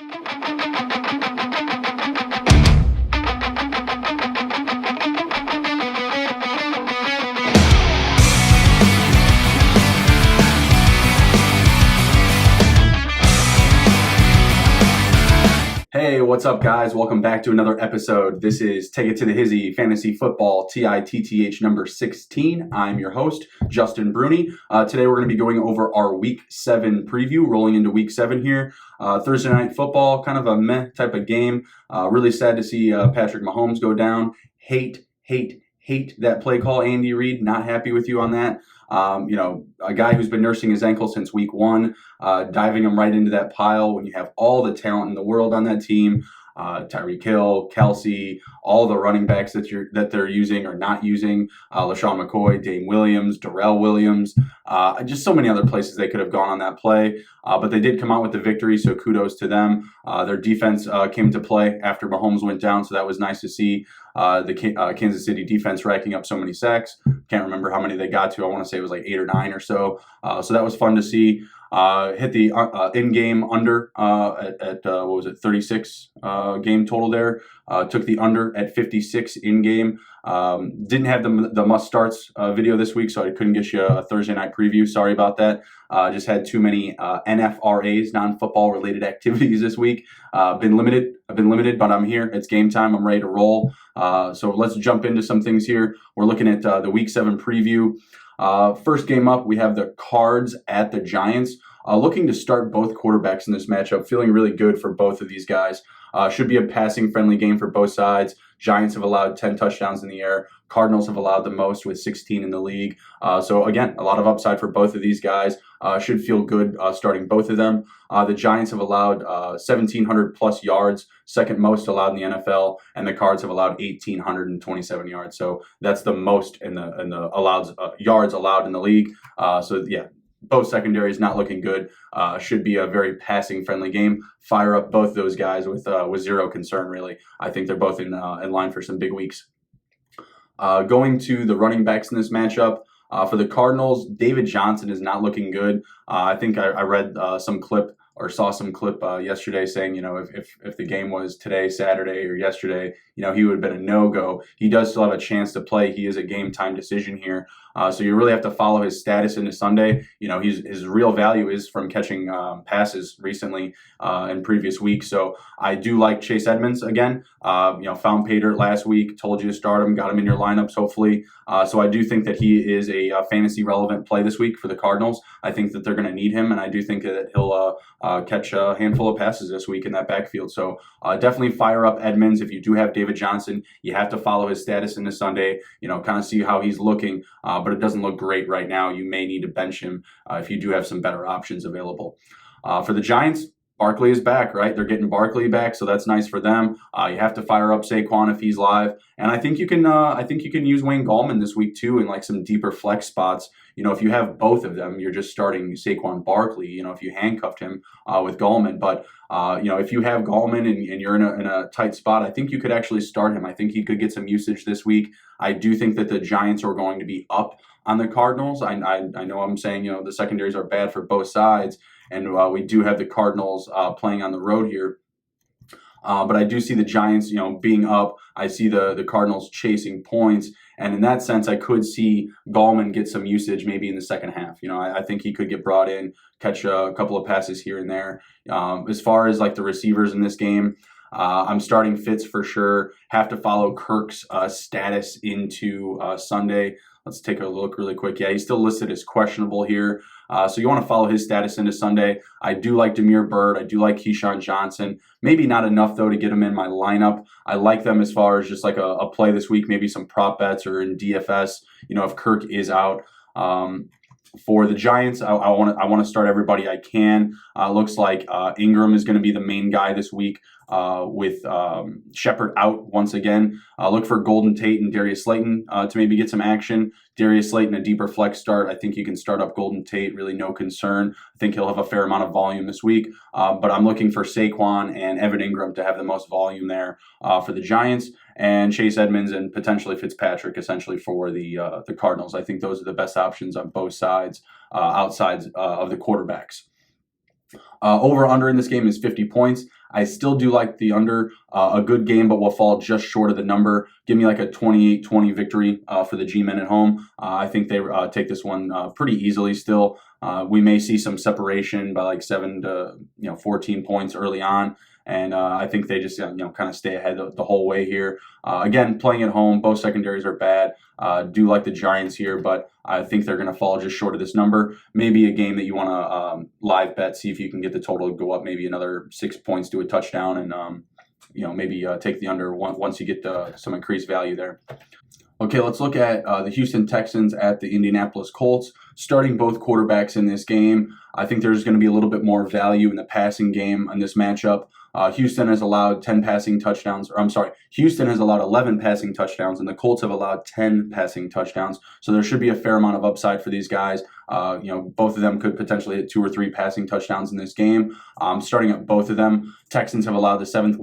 Hey, what's up, guys? Welcome back to another episode. This is Take It to the Hizzy Fantasy Football TITTH number 16. I'm your host, Justin Bruni. Today we're going to be going over our Week 7 preview, rolling into Week 7 here. Thursday Night Football, kind of a meh type of game. Really sad to see Patrick Mahomes go down. Hate that play call, Andy Reid. Not happy with you on that. A guy who's been nursing his ankle since week 1, diving him right into that pile when you have all the talent in the world on that team. Tyreek Hill, Kelsey, all the running backs that they're using or not using, LaShawn McCoy, Dame Williams, Darrell Williams, just so many other places they could have gone on that play. But they did come out with the victory, so kudos to them. Their defense came to play after Mahomes went down, so that was nice to see. The Kansas City defense racking up so many sacks. Can't remember how many they got to. I want to say it was like 8 or 9 or so. So that was fun to see. Hit the in-game under at 36 game total there. Took the under at 56 in-game. Didn't have the must-starts video this week, so I couldn't get you a Thursday night preview. Sorry about that. Just had too many NFRAs, non-football related activities this week. I've been limited, but I'm here. It's game time. I'm ready to roll. So let's jump into some things here. We're looking at the Week 7 preview. First game up, we have the Cards at the Giants. Looking to start both quarterbacks in this matchup. Feeling really good for both of these guys. Should be a passing-friendly game for both sides. Giants have allowed 10 touchdowns in the air. Cardinals have allowed the most with 16 in the league. So again, a lot of upside for both of these guys. Should feel good starting both of them. The Giants have allowed 1,700 plus yards, second most allowed in the NFL, and the Cards have allowed 1,827 yards. So that's the most in the allowed yards allowed in the league. So yeah. Both secondaries not looking good. Should be a very passing-friendly game. Fire up both those guys with zero concern, really. I think they're both in line for some big weeks. Going to the running backs in this matchup. For the Cardinals, David Johnson is not looking good. I think I read some clip or saw some clip yesterday saying, if the game was today, Saturday, or yesterday, he would have been a no-go. He does still have a chance to play. He is a game-time decision here. So you really have to follow his status into Sunday. His real value is from catching passes recently in previous weeks. So I do like Chase Edmonds again. Found pay dirt last week, told you to start him, got him in your lineups, hopefully. So I do think that he is a fantasy relevant play this week for the Cardinals. I think that they're going to need him, and I do think that he'll catch a handful of passes this week in that backfield. So definitely fire up Edmonds. If you do have David Johnson, you have to follow his status into Sunday, kind of see how he's looking. But it doesn't look great right now. You may need to bench him if you do have some better options available. For the Giants, Barkley is back, right? They're getting Barkley back, so that's nice for them. You have to fire up Saquon if he's live, and I think you can. Use Wayne Gallman this week too in like some deeper flex spots. If you have both of them, you're just starting Saquon Barkley. If you handcuffed him with Gallman, but if you have Gallman and you're in a tight spot, I think you could actually start him. I think he could get some usage this week. I do think that the Giants are going to be up on the Cardinals. I know I'm saying the secondaries are bad for both sides. And we do have the Cardinals playing on the road here. But I do see the Giants, being up. I see the Cardinals chasing points. And in that sense, I could see Gallman get some usage maybe in the second half. I think he could get brought in, catch a couple of passes here and there. As far as like the receivers in this game, I'm starting Fitz for sure. Have to follow Kirk's status into Sunday. Let's take a look really quick. Yeah, he's still listed as questionable here. So you want to follow his status into Sunday. I do like Damiere Byrd. I do like Keyshawn Johnson. Maybe not enough, though, to get him in my lineup. I like them as far as just like a play this week, maybe some prop bets or in DFS, if Kirk is out. For the Giants, I want to start everybody I can. Looks like Ingram is going to be the main guy this week with Shepard out once again. Look for Golden Tate and Darius Slayton to maybe get some action. Darius Slayton, a deeper flex start. I think you can start up Golden Tate, really no concern. I think he'll have a fair amount of volume this week. But I'm looking for Saquon and Evan Ingram to have the most volume there for the Giants, and Chase Edmonds and potentially Fitzpatrick essentially for the Cardinals. I think those are the best options on both sides, outside of the quarterbacks. Over under in this game is 50 points. I still do like the under. A good game, but will fall just short of the number. Give me like a 28-20 victory for the G-men at home. I think they take this one pretty easily still. We may see some separation by like 7 to 14 points early on. And I think they just kind of stay ahead the whole way here. Again, playing at home, both secondaries are bad. Do like the Giants here, but I think they're going to fall just short of this number. Maybe a game that you want to live bet, see if you can get the total to go up maybe another 6 points to a touchdown, and maybe take the under once you get some increased value there. Okay, let's look at the Houston Texans at the Indianapolis Colts. Starting both quarterbacks in this game, I think there's going to be a little bit more value in the passing game in this matchup. Houston has allowed 10 passing touchdowns, Houston has allowed 11 passing touchdowns, and the Colts have allowed 10 passing touchdowns. So there should be a fair amount of upside for these guys. Both of them could potentially hit 2 or 3 passing touchdowns in this game. Starting at both of them, Texans have allowed the seventh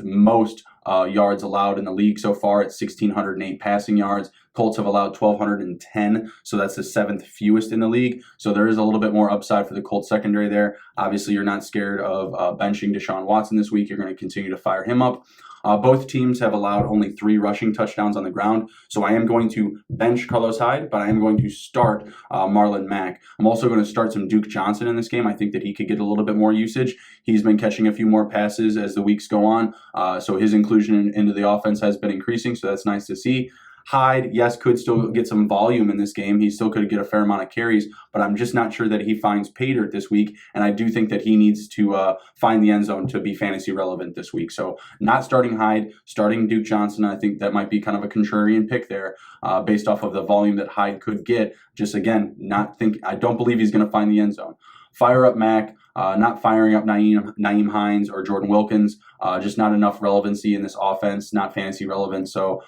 most yards allowed in the league so far at 1,608 passing yards. Colts have allowed 1,210, so that's the 7th fewest in the league. So there is a little bit more upside for the Colts secondary there. Obviously, you're not scared of benching Deshaun Watson this week. You're going to continue to fire him up. Both teams have allowed only 3 rushing touchdowns on the ground, so I am going to bench Carlos Hyde, but I am going to start Marlon Mack. I'm also going to start some Duke Johnson in this game. I think that he could get a little bit more usage. He's been catching a few more passes as the weeks go on, so his inclusion into the offense has been increasing, so that's nice to see. Hyde, yes, could still get some volume in this game. He still could get a fair amount of carries, but I'm just not sure that he finds pay dirt this week, and I do think that he needs to find the end zone to be fantasy relevant this week. So not starting Hyde, starting Duke Johnson. I think that might be kind of a contrarian pick there based off of the volume that Hyde could get. Just again, I don't believe he's going to find the end zone. Fire up Mac, not firing up Nyheim Hines or Jordan Wilkins. Just not enough relevancy in this offense, not fantasy relevant. So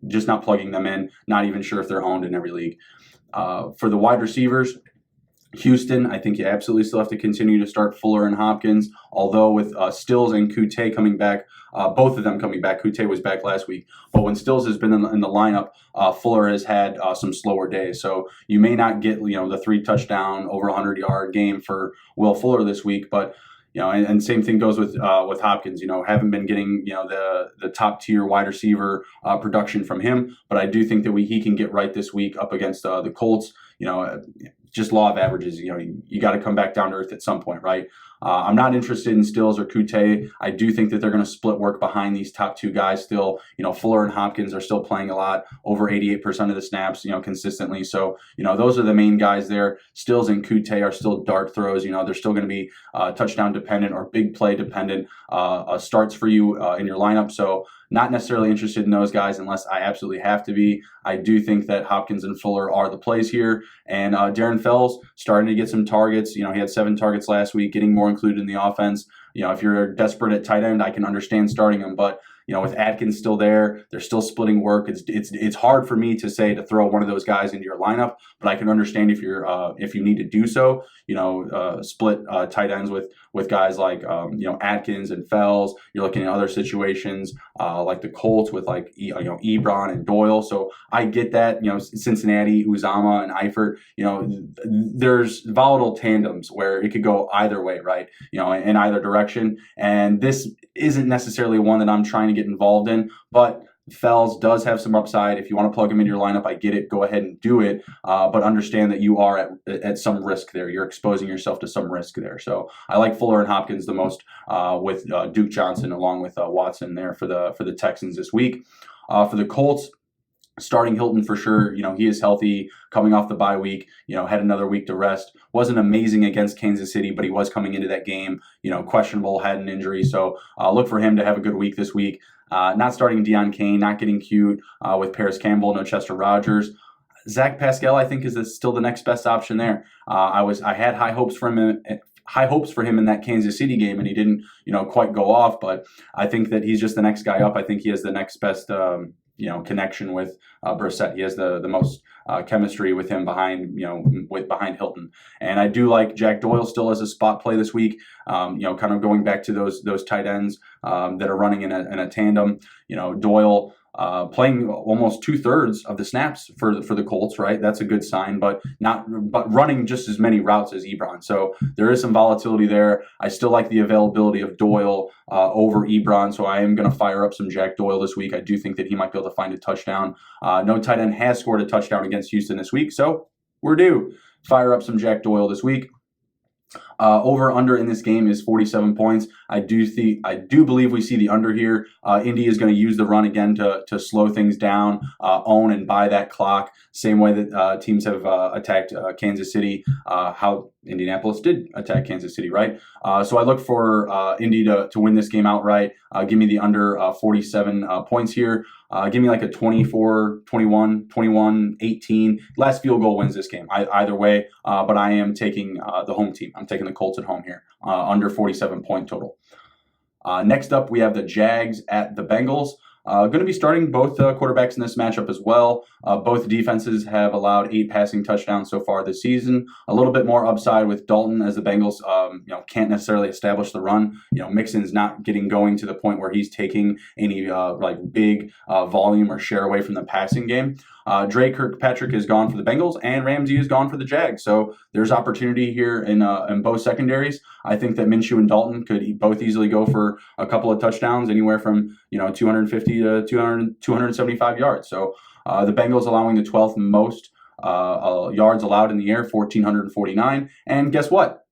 just not plugging them in. Not even sure if they're owned in every league. For the wide receivers, Houston, I think you absolutely still have to continue to start Fuller and Hopkins, although with Stills and Kutte coming back, both of them coming back. Kutte was back last week, but when Stills has been in the lineup, Fuller has had some slower days. So you may not get the 3 touchdown, over 100-yard game for Will Fuller this week, but and same thing goes with Hopkins. Haven't been getting the top tier wide receiver production from him, but I do think that he can get right this week up against the Colts. Just law of averages. You got to come back down to earth at some point, right? I'm not interested in Stills or Kutte. I do think that they're going to split work behind these top 2 guys still. Fuller and Hopkins are still playing a lot, over 88% of the snaps, consistently. So, those are the main guys there. Stills and Kutte are still dart throws. They're still going to be touchdown dependent or big play dependent starts for you in your lineup. So not necessarily interested in those guys unless I absolutely have to be. I do think that Hopkins and Fuller are the plays here. And Darren Fells starting to get some targets. He had 7 targets last week, getting more included in the offense. If you're desperate at tight end, I can understand starting him. But with Atkins still there, they're still splitting work. It's hard for me to say to throw one of those guys into your lineup, but I can understand if you need to do so. Split tight ends with guys like Atkins and Fells. You're looking at other situations like the Colts with like Ebron and Doyle. So I get that. Cincinnati, Uzama and Eifert. There's volatile tandems where it could go either way, right? In either direction. And this isn't necessarily one that I'm trying to get involved in, but Fells does have some upside. If you want to plug him into your lineup, I get it. Go ahead and do it. But understand that you are at some risk there. You're exposing yourself to some risk there. So I like Fuller and Hopkins the most with Duke Johnson along with Watson there for the Texans this week. For the Colts, starting Hilton for sure. He is healthy, coming off the bye week, had another week to rest. Wasn't amazing against Kansas City, but he was coming into that game, questionable, had an injury. So look for him to have a good week this week. Not starting Deion Kane, not getting cute with Paris Campbell, no Chester Rogers. Zach Pascal, I think, is still the next best option there. I had high hopes for him in that Kansas City game, and he didn't, quite go off. But I think that he's just the next guy up. I think he has the next best connection with Brissett. He has the most chemistry with him behind Hilton. And I do like Jack Doyle still as a spot play this week. Kind of going back to those tight ends that are running in a tandem. Doyle playing almost 2/3 of the snaps for the Colts, right? That's a good sign, but running just as many routes as Ebron. So there is some volatility there. I still like the availability of Doyle over Ebron, so I am going to fire up some Jack Doyle this week. I do think that he might be able to find a touchdown. No tight end has scored a touchdown against Houston this week, so we're due. Fire up some Jack Doyle this week. Over under in this game is 47 points. I do believe we see the under here. Indy is going to use the run again to slow things down, own and buy that clock. Same way that teams have attacked Kansas City. How Indianapolis did attack Kansas City, right? So I look for Indy to win this game outright. Give me the under 47 points here. Give me like a 24, 21, 21, 18. Last field goal wins this game. Either way, but I am taking the home team. I'm taking the Colts at home here, under 47 point total. Next up, we have the Jags at the Bengals. Going to be starting both quarterbacks in this matchup as well. Both defenses have allowed 8 passing touchdowns so far this season. A little bit more upside with Dalton as the Bengals, can't necessarily establish the run. Mixon's not getting going to the point where he's taking any big volume or share away from the passing game. Dre Kirkpatrick is gone for the Bengals, and Ramsey is gone for the Jags. So there's opportunity here in both secondaries. I think that Minshew and Dalton could both easily go for a couple of touchdowns, anywhere from 250 to 275 yards. So the Bengals allowing the 12th most yards allowed in the air, 1,449. And guess what?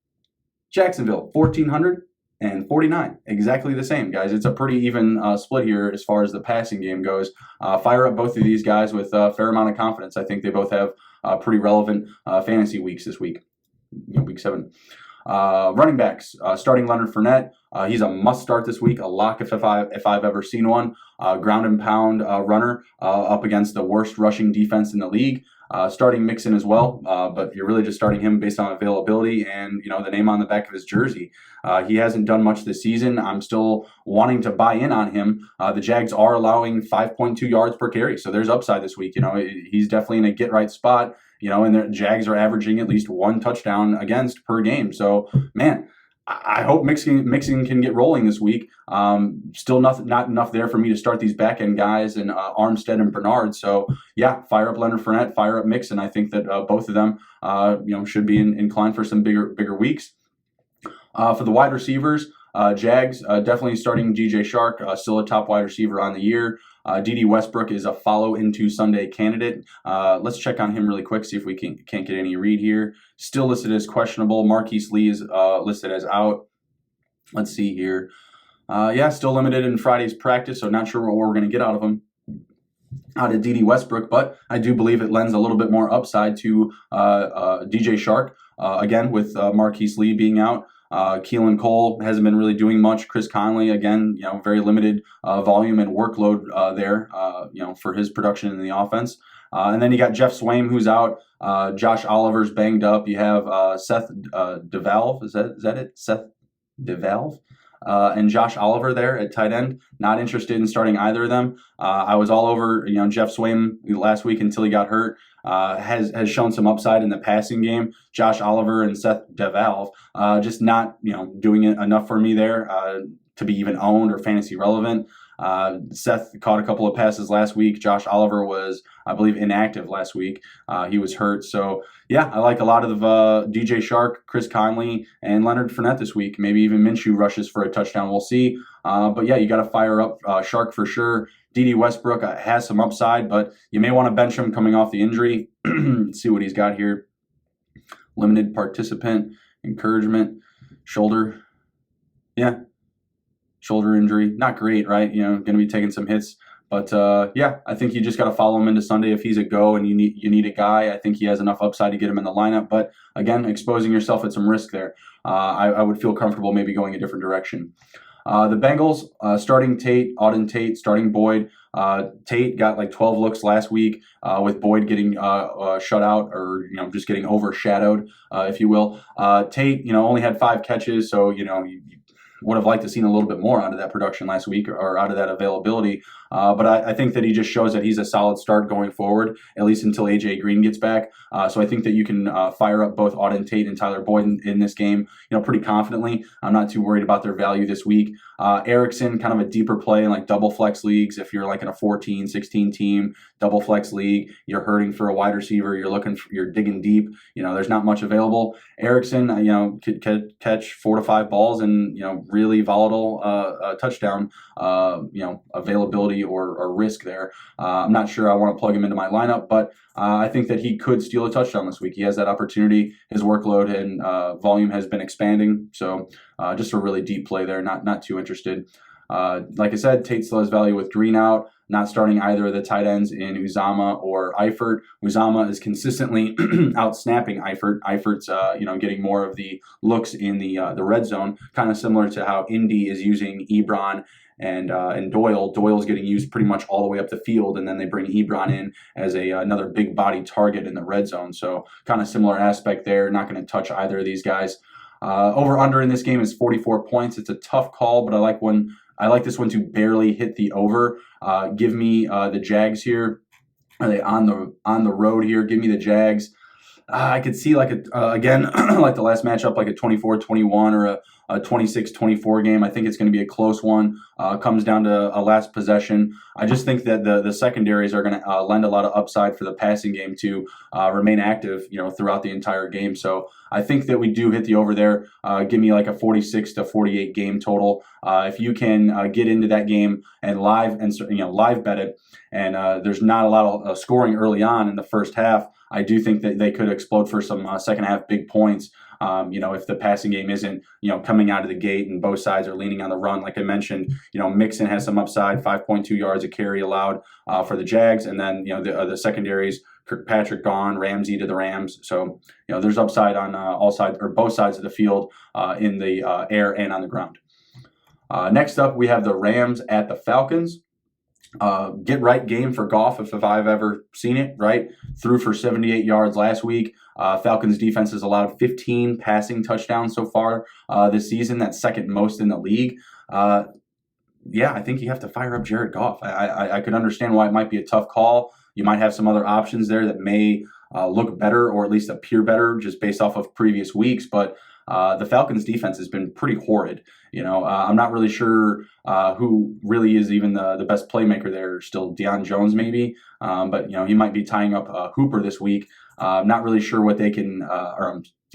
Jacksonville, 1,449. Exactly the same, guys. It's a pretty even split here as far as the passing game goes. Fire up both of these guys with a fair amount of confidence. I think they both have pretty relevant fantasy weeks this week, week 7. Running backs, starting Leonard Fournette. He's a must start this week, a lock if I've ever seen one. Ground and pound runner up against the worst rushing defense in the league. Starting Mixon as well, but you're really just starting him based on availability and the name on the back of his jersey. He hasn't done much this season. I'm still wanting to buy in on him. The Jags are allowing 5.2 yards per carry, so there's upside this week. He's definitely in a get right spot. And the Jags are averaging at least 1 touchdown against per game. So, man, I hope Mixon can get rolling this week. Still not enough there for me to start these back end guys and Armstead and Bernard. So yeah, fire up Leonard Fournette, fire up Mixon. I think that both of them should be inclined for some bigger weeks. For the wide receivers, Jags definitely starting DJ Shark, still a top wide receiver on the year. D.D. Westbrook is a follow into Sunday candidate. Let's check on him really quick, see if we can't get any read here. Still listed as questionable. Marquise Lee is listed as out. Let's see here. Still limited in Friday's practice, so not sure what we're going to get out of him. Out of D.D. Westbrook, but I do believe it lends a little bit more upside to DJ Shark. Again, with Marquise Lee being out. Keelan Cole hasn't been really doing much. Chris Conley, again, very limited volume and workload there, for his production in the offense. And then you got Jeff Swaim, who's out. Josh Oliver's banged up. You have Seth DeValve. Is that it? Seth DeValve? And Josh Oliver there at tight end. Not interested in starting either of them. I was all over Jeff Swaim last week until he got hurt. Has shown some upside in the passing game. Josh Oliver and Seth DeValve just not doing it enough for me there to be even owned or fantasy relevant. Seth caught a couple of passes last week. Josh Oliver was, I believe, inactive last week. He was hurt. So, yeah, I like a lot of DJ Shark, Chris Conley, and Leonard Fournette this week. Maybe even Minshew rushes for a touchdown. We'll see. But, yeah, you got to fire up Shark for sure. D.D. Westbrook has some upside, but you may want to bench him coming off the injury. Let's see what he's got here. Limited participant, encouragement, shoulder. Yeah. Shoulder injury, not great, right? Going to be taking some hits, but I think you just got to follow him into Sunday if he's a go and you need a guy. I think he has enough upside to get him in the lineup, but again, exposing yourself at some risk there. I would feel comfortable maybe going a different direction. The Bengals starting Tate, Auden Tate, starting Boyd. Tate got like 12 looks last week with Boyd getting shut out or just getting overshadowed, if you will. Tate, only had 5 catches, so you would have liked to seen a little bit more out of that production last week or out of that availability. But I think that he just shows that he's a solid start going forward, at least until A.J. Green gets back. So I think that you can fire up both Auden Tate and Tyler Boyd in this game, pretty confidently. I'm not too worried about their value this week. Erickson, kind of a deeper play in like double flex leagues. If you're like in a 14, 16 team double flex league, you're hurting for a wide receiver, you're digging deep, there's not much available. Erickson, could catch 4 to 5 balls and, really volatile touchdown, availability or risk there. I'm not sure I want to plug him into my lineup, but I think that he could steal a touchdown this week. He has that opportunity. His workload and volume has been expanding. So just a really deep play there. Not too interested. Like I said, Tate still has value with Green out. Not starting either of the tight ends in Uzama or Eifert. Uzama is consistently out-snapping Eifert. Eifert's, getting more of the looks in the red zone, kind of similar to how Indy is using Ebron and Doyle. Doyle's getting used pretty much all the way up the field, and then they bring Ebron in as another big body target in the red zone. So kind of similar aspect there. Not going to touch either of these guys. Over/under in this game is 44 points. It's a tough call, but I like this one to barely hit the over. Give me the Jags here. Are they on the road here? Give me the Jags. I could see again like the last matchup, like a 24-21 or a 26-24 game. I think it's going to be a close one. Comes down to a last possession. I just think that the secondaries are going to lend a lot of upside for the passing game to remain active, throughout the entire game. So I think that we do hit the over there. Give me like a 46-48 game total. If you can get into that game and live bet it, and there's not a lot of scoring early on in the first half, I do think that they could explode for some second half big points. If the passing game isn't, coming out of the gate and both sides are leaning on the run. Like I mentioned, Mixon has some upside, 5.2 yards a carry allowed for the Jags. And then, the secondaries, Kirkpatrick gone, Ramsey to the Rams. So, there's upside on all sides or both sides of the field in the air and on the ground. Next up, we have the Rams at the Falcons. Get right game for Goff if I've ever seen it, right? Threw for 78 yards last week. Falcons defense has allowed 15 passing touchdowns so far this season. That's second most in the league. I think you have to fire up Jared Goff. I could understand why it might be a tough call. You might have some other options there that may look better or at least appear better just based off of previous weeks. But the Falcons defense has been pretty horrid. I'm not really sure who really is even the best playmaker there. Still Deion Jones maybe, but he might be tying up Hooper this week. Not really sure what they can,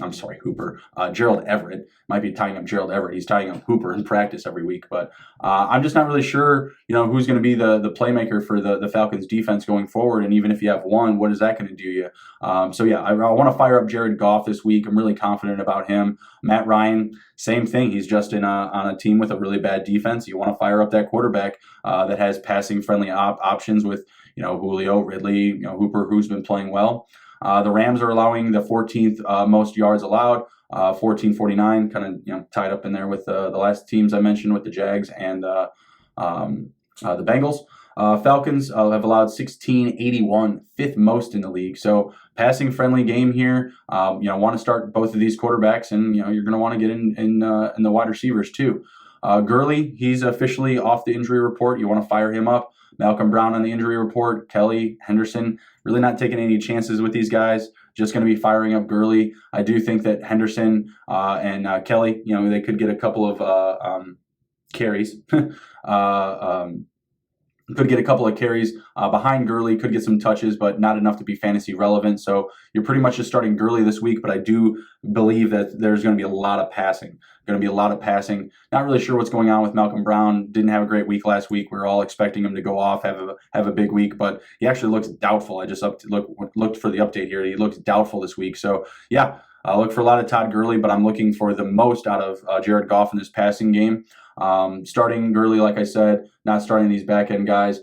I'm sorry, Hooper. Gerald Everett might be tying up Gerald Everett. He's tying up Hooper in practice every week, but I'm just not really sure, who's going to be the playmaker for the Falcons defense going forward. And even if you have one, what is that going to do you? I want to fire up Jared Goff this week. I'm really confident about him. Matt Ryan, same thing. He's just on a team with a really bad defense. You want to fire up that quarterback that has passing friendly options with, Julio, Ridley, Hooper, who's been playing well. The Rams are allowing the 14th most yards allowed, 1449, kind of tied up in there with the last teams I mentioned with the Jags and the Bengals. Falcons have allowed 1681, fifth most in the league. So passing friendly game here. Want to start both of these quarterbacks, and you're going to want to get in the wide receivers too. Gurley, he's officially off the injury report. You want to fire him up. Malcolm Brown on the injury report. Kelly, Henderson, really not taking any chances with these guys. Just going to be firing up Gurley. I do think that Henderson and Kelly, they could get a couple of carries. Could get a couple of carries behind Gurley, could get some touches, but not enough to be fantasy relevant. So you're pretty much just starting Gurley this week, but I do believe that there's going to be a lot of passing. Not really sure what's going on with Malcolm Brown. Didn't have a great week last week. We were all expecting him to go off, have a big week, but he actually looks doubtful. I just looked for the update here. He looks doubtful this week. So yeah, I look for a lot of Todd Gurley, but I'm looking for the most out of Jared Goff in this passing game. Starting Gurley, like I said, not starting these back end guys.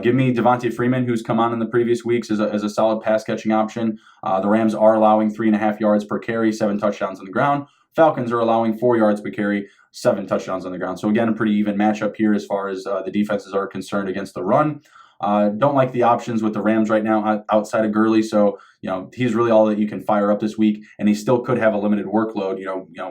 Give me Devontae Freeman, who's come on in the previous weeks as a solid pass catching option. The Rams are allowing 3.5 yards per carry, 7 touchdowns on the ground. Falcons are allowing 4 yards per carry, 7 touchdowns on the ground. So again, a pretty even matchup here as far as the defenses are concerned against the run. Don't like the options with the Rams right now outside of Gurley. So he's really all that you can fire up this week, and he still could have a limited workload.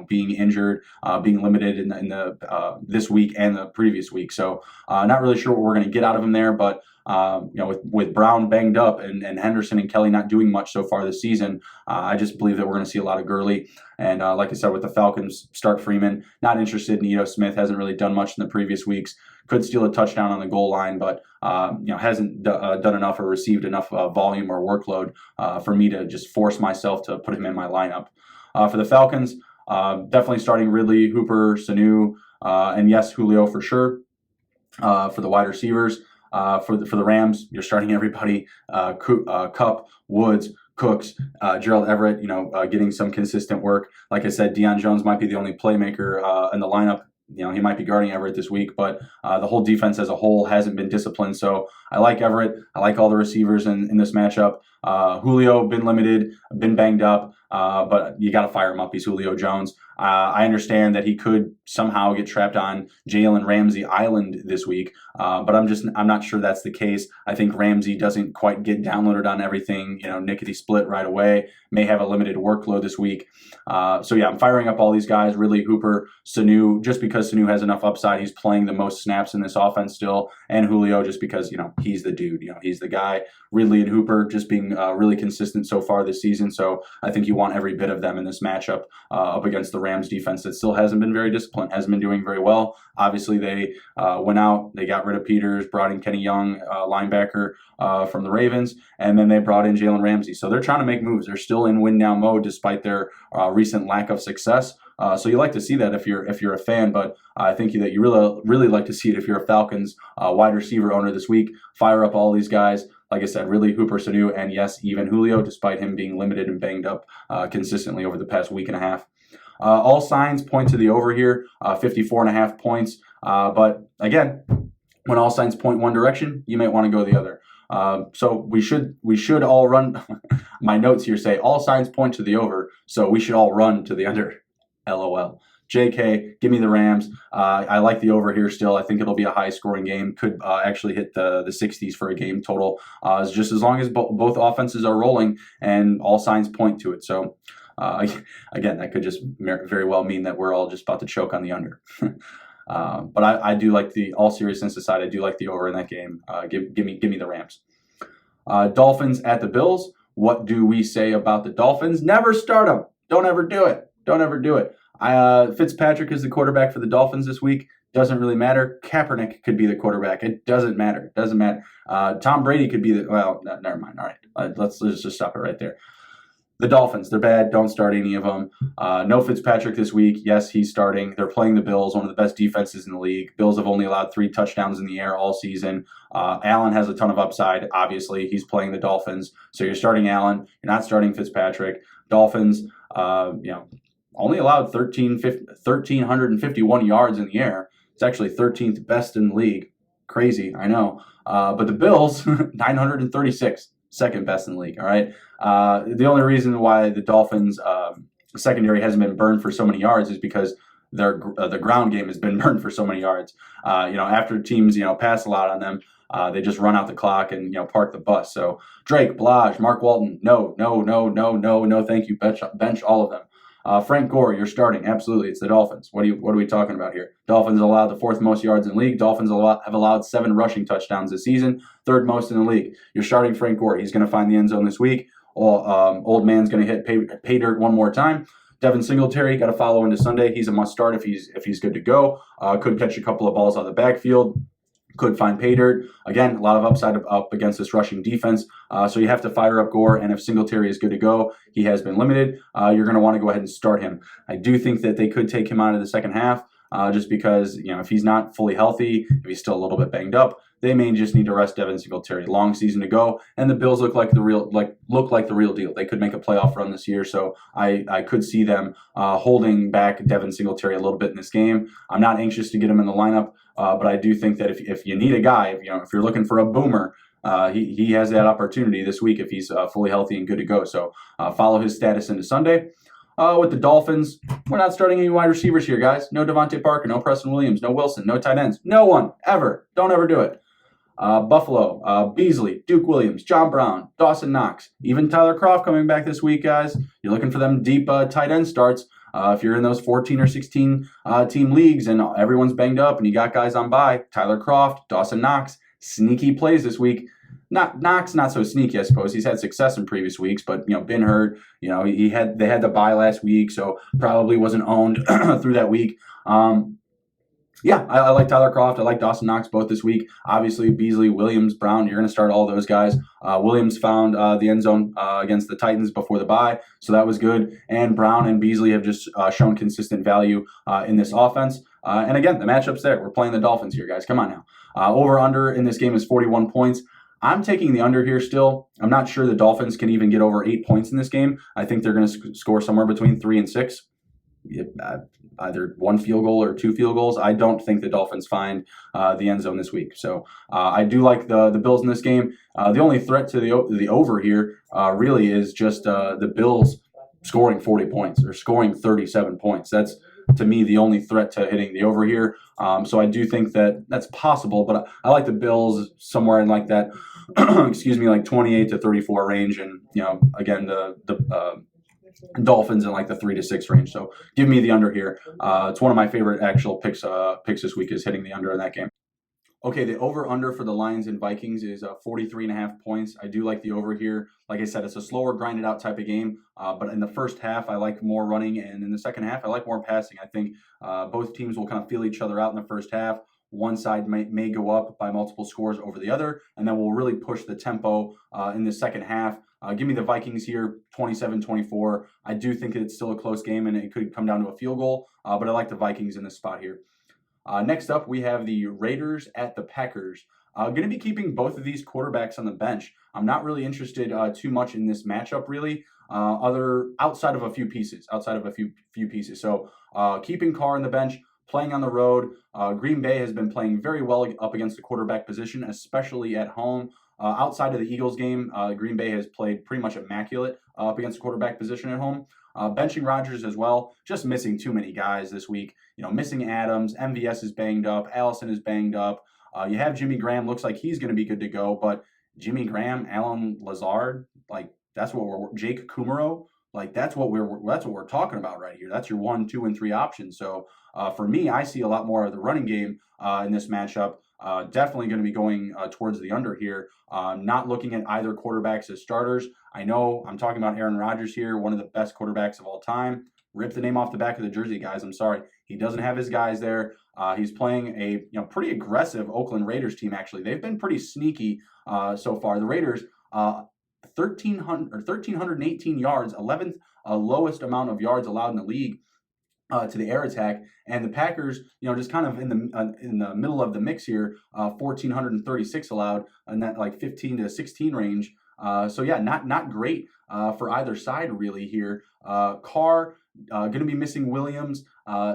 Being injured, being limited in the this week and the previous week. So not really sure what we're going to get out of him there, but. With Brown banged up and Henderson and Kelly not doing much so far this season, I just believe that we're going to see a lot of Gurley. And like I said, with the Falcons, start Freeman. Not interested in Ito Smith. Hasn't really done much in the previous weeks. Could steal a touchdown on the goal line, but hasn't done enough or received enough volume or workload for me to just force myself to put him in my lineup. For the Falcons, definitely starting Ridley, Hooper, Sanu, and yes, Julio for sure. For the wide receivers. For the Rams, you're starting everybody. Kupp, Woods, Cooks, Gerald Everett, getting some consistent work. Like I said, Deion Jones might be the only playmaker in the lineup. He might be guarding Everett this week, but the whole defense as a whole hasn't been disciplined. So I like Everett. I like all the receivers in this matchup. Julio, been limited, been banged up, but you got to fire him up. He's Julio Jones. I understand that he could somehow get trapped on Jalen Ramsey Island this week, but I'm not sure that's the case. I think Ramsey doesn't quite get downloaded on everything, nickety split right away. May have a limited workload this week. So yeah, I'm firing up all these guys, Ridley, Hooper, Sanu, just because Sanu has enough upside. He's playing the most snaps in this offense still, and Julio just because, he's the dude, he's the guy. Ridley and Hooper just being really consistent so far this season. So I think you want every bit of them in this matchup up against the Rams defense that still hasn't been very disciplined, hasn't been doing very well. Obviously, they went out, they got rid of Peters, brought in Kenny Young, linebacker from the Ravens, and then they brought in Jalen Ramsey. So they're trying to make moves. They're still in win now mode despite their recent lack of success. So you like to see that if you're a fan, but I think that you really like to see it if you're a Falcons wide receiver owner this week. Fire up all these guys. Like I said, Ridley, Hooper, Sanu, and yes, even Julio, despite him being limited and banged up consistently over the past week and a half. All signs point to the over here, 54.5 points. But again, when all signs point one direction, you might want to go the other. So we should all run. My notes here say all signs point to the over, so we should all run to the under. LOL. JK, give me the Rams. I like the over here still. I think it'll be a high-scoring game. Could actually hit the 60s for a game total. Just as long as both offenses are rolling and all signs point to it. So, again, that could just very well mean that we're all just about to choke on the under. But I do like all seriousness aside, I do like the over in that game. Give me the Rams. Dolphins at the Bills. What do we say about the Dolphins? Never start them. Don't ever do it. Don't ever do it. Fitzpatrick is the quarterback for the Dolphins this week. Doesn't really matter. Kaepernick could be the quarterback. It doesn't matter. Doesn't matter. Tom Brady could be never mind. All right. Let's just stop it right there. The Dolphins, they're bad. Don't start any of them. No Fitzpatrick this week. Yes, he's starting. They're playing the Bills, one of the best defenses in the league. Bills have only allowed 3 touchdowns in the air all season. Allen has a ton of upside. Obviously, he's playing the Dolphins. So you're starting Allen. You're not starting Fitzpatrick. Dolphins, only allowed 1,351 yards in the air. It's actually 13th best in the league. Crazy, I know. But the Bills, 936, second best in the league. All right. The only reason why the Dolphins secondary hasn't been burned for so many yards is because the ground game has been burned for so many yards. After teams pass a lot on them, they just run out the clock and park the bus. So Drake, Blage, Mark Walton, no, thank you. Bench all of them. Frank Gore, you're starting. Absolutely, it's the Dolphins. What are we talking about here? Dolphins allowed the 4th most yards in the league. Dolphins have allowed 7 rushing touchdowns this season, 3rd most in the league. You're starting Frank Gore. He's going to find the end zone this week. Old man's going to hit pay dirt one more time. Devin Singletary got to follow into Sunday. He's a must start if he's good to go. Could catch a couple of balls out of the backfield. Could find pay dirt. Again, a lot of upside up against this rushing defense. So you have to fire up Gore, and if Singletary is good to go, he has been limited. You're going to want to go ahead and start him. I do think that they could take him out of the second half just because, if he's not fully healthy, if he's still a little bit banged up, they may just need to rest Devin Singletary. Long season to go, and the Bills look like the real deal. They could make a playoff run this year, so I could see them holding back Devin Singletary a little bit in this game. I'm not anxious to get him in the lineup, but I do think that if you need a guy, if you're looking for a boomer, he has that opportunity this week if he's fully healthy and good to go. So follow his status into Sunday. With the Dolphins, we're not starting any wide receivers here, guys. No Devontae Parker, no Preston Williams, no Wilson, no tight ends. No one, ever. Don't ever do it. Buffalo, Beasley, Duke Williams, John Brown, Dawson Knox, even Tyler Kroft coming back this week, guys. You're looking for them deep tight end starts. If you're in those 14 or 16 team leagues and everyone's banged up and you got guys on bye, Tyler Kroft, Dawson Knox, sneaky plays this week. Knox, not so sneaky, I suppose. He's had success in previous weeks, but been hurt. They had the bye last week, so probably wasn't owned through that week. Yeah, I like Tyler Kroft. I like Dawson Knox both this week. Obviously, Beasley, Williams, Brown, you're going to start all those guys. Williams found the end zone against the Titans before the bye, so that was good. And Brown and Beasley have just shown consistent value in this offense. And again, the matchup's there. We're playing the Dolphins here, guys. Come on now. Over-under in this game is 41 points. I'm taking the under here still. I'm not sure the Dolphins can even get over 8 points in this game. I think they're going to score somewhere between 3 and 6. Either one field goal or 2 field goals. I don't think the Dolphins find the end zone this week. So I do like the Bills in this game. The only threat to the over here really is just the Bills scoring 40 points or scoring 37 points. That's, to me, the only threat to hitting the over here. So I do think that that's possible, but I like the Bills somewhere in like that, like 28 to 34 range. And, again, the Dolphins in like the 3 to 6 range. So give me the under here. It's one of my favorite actual picks this week is hitting the under in that game. Okay, the over-under for the Lions and Vikings is 43.5 points. I do like the over here. Like I said, it's a slower, grinded-out type of game. But in the first half, I like more running. And in the second half, I like more passing. I think both teams will kind of feel each other out in the first half. One side may go up by multiple scores over the other. And then we'll really push the tempo in the second half. Give me the Vikings here, 27-24. I do think it's still a close game, and it could come down to a field goal. But I like the Vikings in this spot here. Next up, we have the Raiders at the Packers. Going to be keeping both of these quarterbacks on the bench. I'm not really interested too much in this matchup, really, outside of a few pieces. So keeping Carr on the bench, playing on the road. Green Bay has been playing very well up against the quarterback position, especially at home. Outside of the Eagles game, Green Bay has played pretty much immaculate up against the quarterback position at home. Benching Rodgers as well, just missing too many guys this week. Missing Adams, MVS is banged up, Allison is banged up. You have Jimmy Graham, looks like he's going to be good to go, but Jimmy Graham, Alan Lazard, that's what Jake Kumaro, that's what we're talking about right here. That's your 1, 2, and 3 options. So for me, I see a lot more of the running game in this matchup. Definitely going to be going towards the under here. Not looking at either quarterbacks as starters. I know I'm talking about Aaron Rodgers here, one of the best quarterbacks of all time. Rip the name off the back of the jersey, guys. I'm sorry. He doesn't have his guys there. He's playing a pretty aggressive Oakland Raiders team, actually. They've been pretty sneaky so far. The Raiders, 1,318 yards, 11th lowest amount of yards allowed in the league to the air attack. And the Packers, just kind of in the middle of the mix here, 1,436 allowed in that 15 to 16 range. So yeah, not great for either side really here. Carr going to be missing Williams,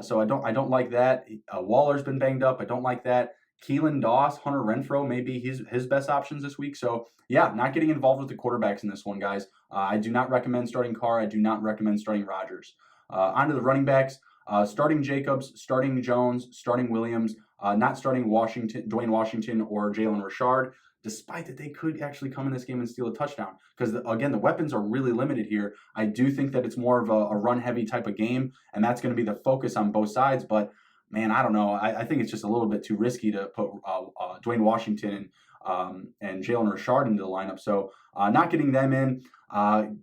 so I don't like that. Waller's been banged up. I don't like that. Keelan Doss, Hunter Renfrow, maybe his best options this week. So yeah, not getting involved with the quarterbacks in this one, guys. I do not recommend starting Carr. I do not recommend starting Rodgers. Onto the running backs. Starting Jacobs, starting Jones, starting Williams, not starting Dwayne Washington or Jalen Richard, despite that they could actually come in this game and steal a touchdown. Because, again, the weapons are really limited here. I do think that it's more of a run-heavy type of game, and that's going to be the focus on both sides. But, man, I don't know. I think it's just a little bit too risky to put Dwayne Washington and Jalen Richard into the lineup. So not getting them in.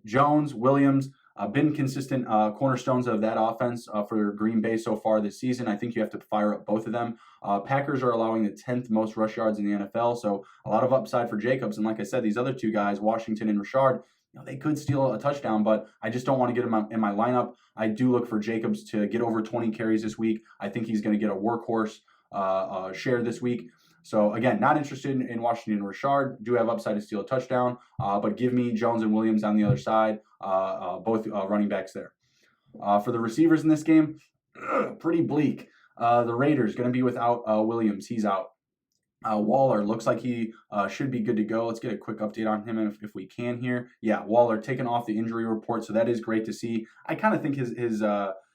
Jones, Williams, been consistent cornerstones of that offense for Green Bay so far this season. I think you have to fire up both of them. Packers are allowing the 10th most rush yards in the NFL, so a lot of upside for Jacobs. And like I said, these other two guys, Washington and Richard, they could steal a touchdown, but I just don't want to get them in my lineup. I do look for Jacobs to get over 20 carries this week. I think he's going to get a workhorse share this week. So, again, not interested in Washington and Richard. Do have upside to steal a touchdown, but give me Jones and Williams on the other side, both running backs there. For the receivers in this game, pretty bleak. The Raiders going to be without Williams. He's out. Waller looks like he should be good to go. Let's get a quick update on him if we can here. Yeah, Waller taken off the injury report, so that is great to see. I kind of think his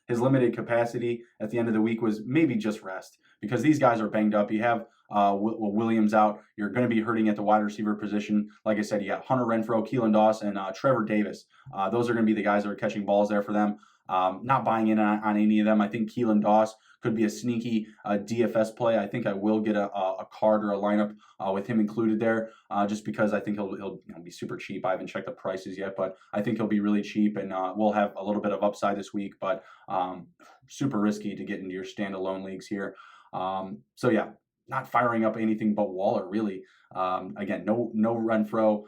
his limited capacity at the end of the week was maybe just rest, because these guys are banged up. You have Williams out. You're going to be hurting at the wide receiver position. Like I said, you got Hunter Renfrow, Keelan Doss, and Trevor Davis. Those are going to be the guys that are catching balls there for them. Not buying in on any of them. I think Keelan Doss could be a sneaky DFS play. I think I will get a card or a lineup with him included there, just because I think he'll be super cheap. I haven't checked the prices yet, but I think he'll be really cheap, and we'll have a little bit of upside this week, but super risky to get into your standalone leagues here. So yeah, not firing up anything but Waller, really. Again, no Renfro,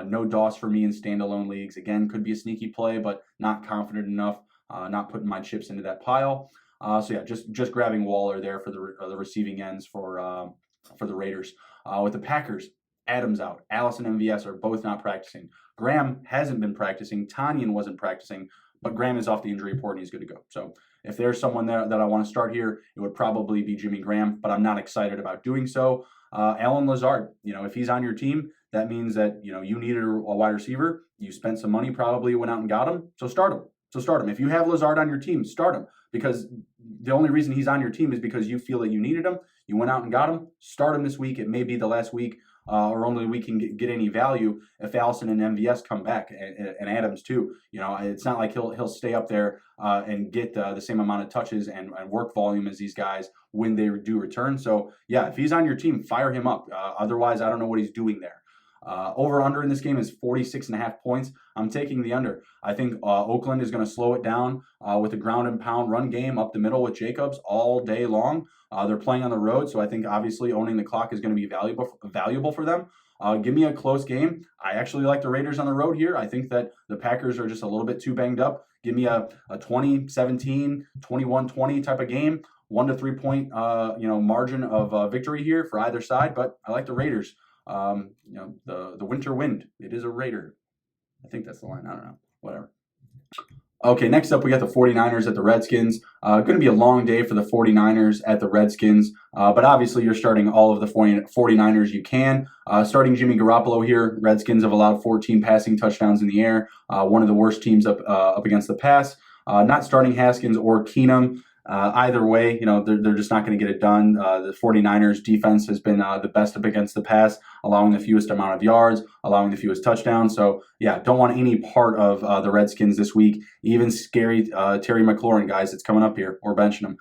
no Doss for me in standalone leagues. Again, could be a sneaky play, but not confident enough, not putting my chips into that pile. So yeah, just grabbing Waller there for the receiving ends for the Raiders. With the Packers, Adams out, Allison and MVS are both not practicing. Graham hasn't been practicing. Tanyan wasn't practicing, but Graham is off the injury report and he's good to go. So if there's someone there that I want to start here, it would probably be Jimmy Graham, but I'm not excited about doing so. Allen Lazard, if he's on your team, that means that you needed a wide receiver. You spent some money, probably went out and got him. So start him. If you have Lazard on your team, start him, because the only reason he's on your team is because you feel that you needed him. You went out and got him. Start him this week. It may be the last week, or only we can get any value if Allison and MVS come back, and Adams too. It's not like he'll stay up there and get the same amount of touches and work volume as these guys when they do return. So yeah, if he's on your team, fire him up. Otherwise, I don't know what he's doing there. Over under in this game is 46.5 points. I'm taking the under. I think Oakland is going to slow it down with a ground and pound run game up the middle with Jacobs all day long. They're playing on the road, so I think obviously owning the clock is going to be valuable for them. Give me a close game. I actually like the Raiders on the road here. I think that the Packers are just a little bit too banged up. Give me a 20-17, 21-20 type of game. 1 to 3 point margin of victory here for either side, but I like the Raiders. The winter wind. It is a Raider. I think that's the line. I don't know. Whatever. Okay, next up we got the 49ers at the Redskins. Going to be a long day for the 49ers at the Redskins, but obviously you're starting all of the 49ers you can. Starting Jimmy Garoppolo here. Redskins have allowed 14 passing touchdowns in the air. One of the worst teams up against the pass. Not starting Haskins or Keenum. Either way, they're just not going to get it done. The 49ers defense has been the best up against the pass, allowing the fewest amount of yards, allowing the fewest touchdowns. So, yeah, don't want any part of the Redskins this week. Even scary Terry McLaurin, guys, that's coming up here, or benching him.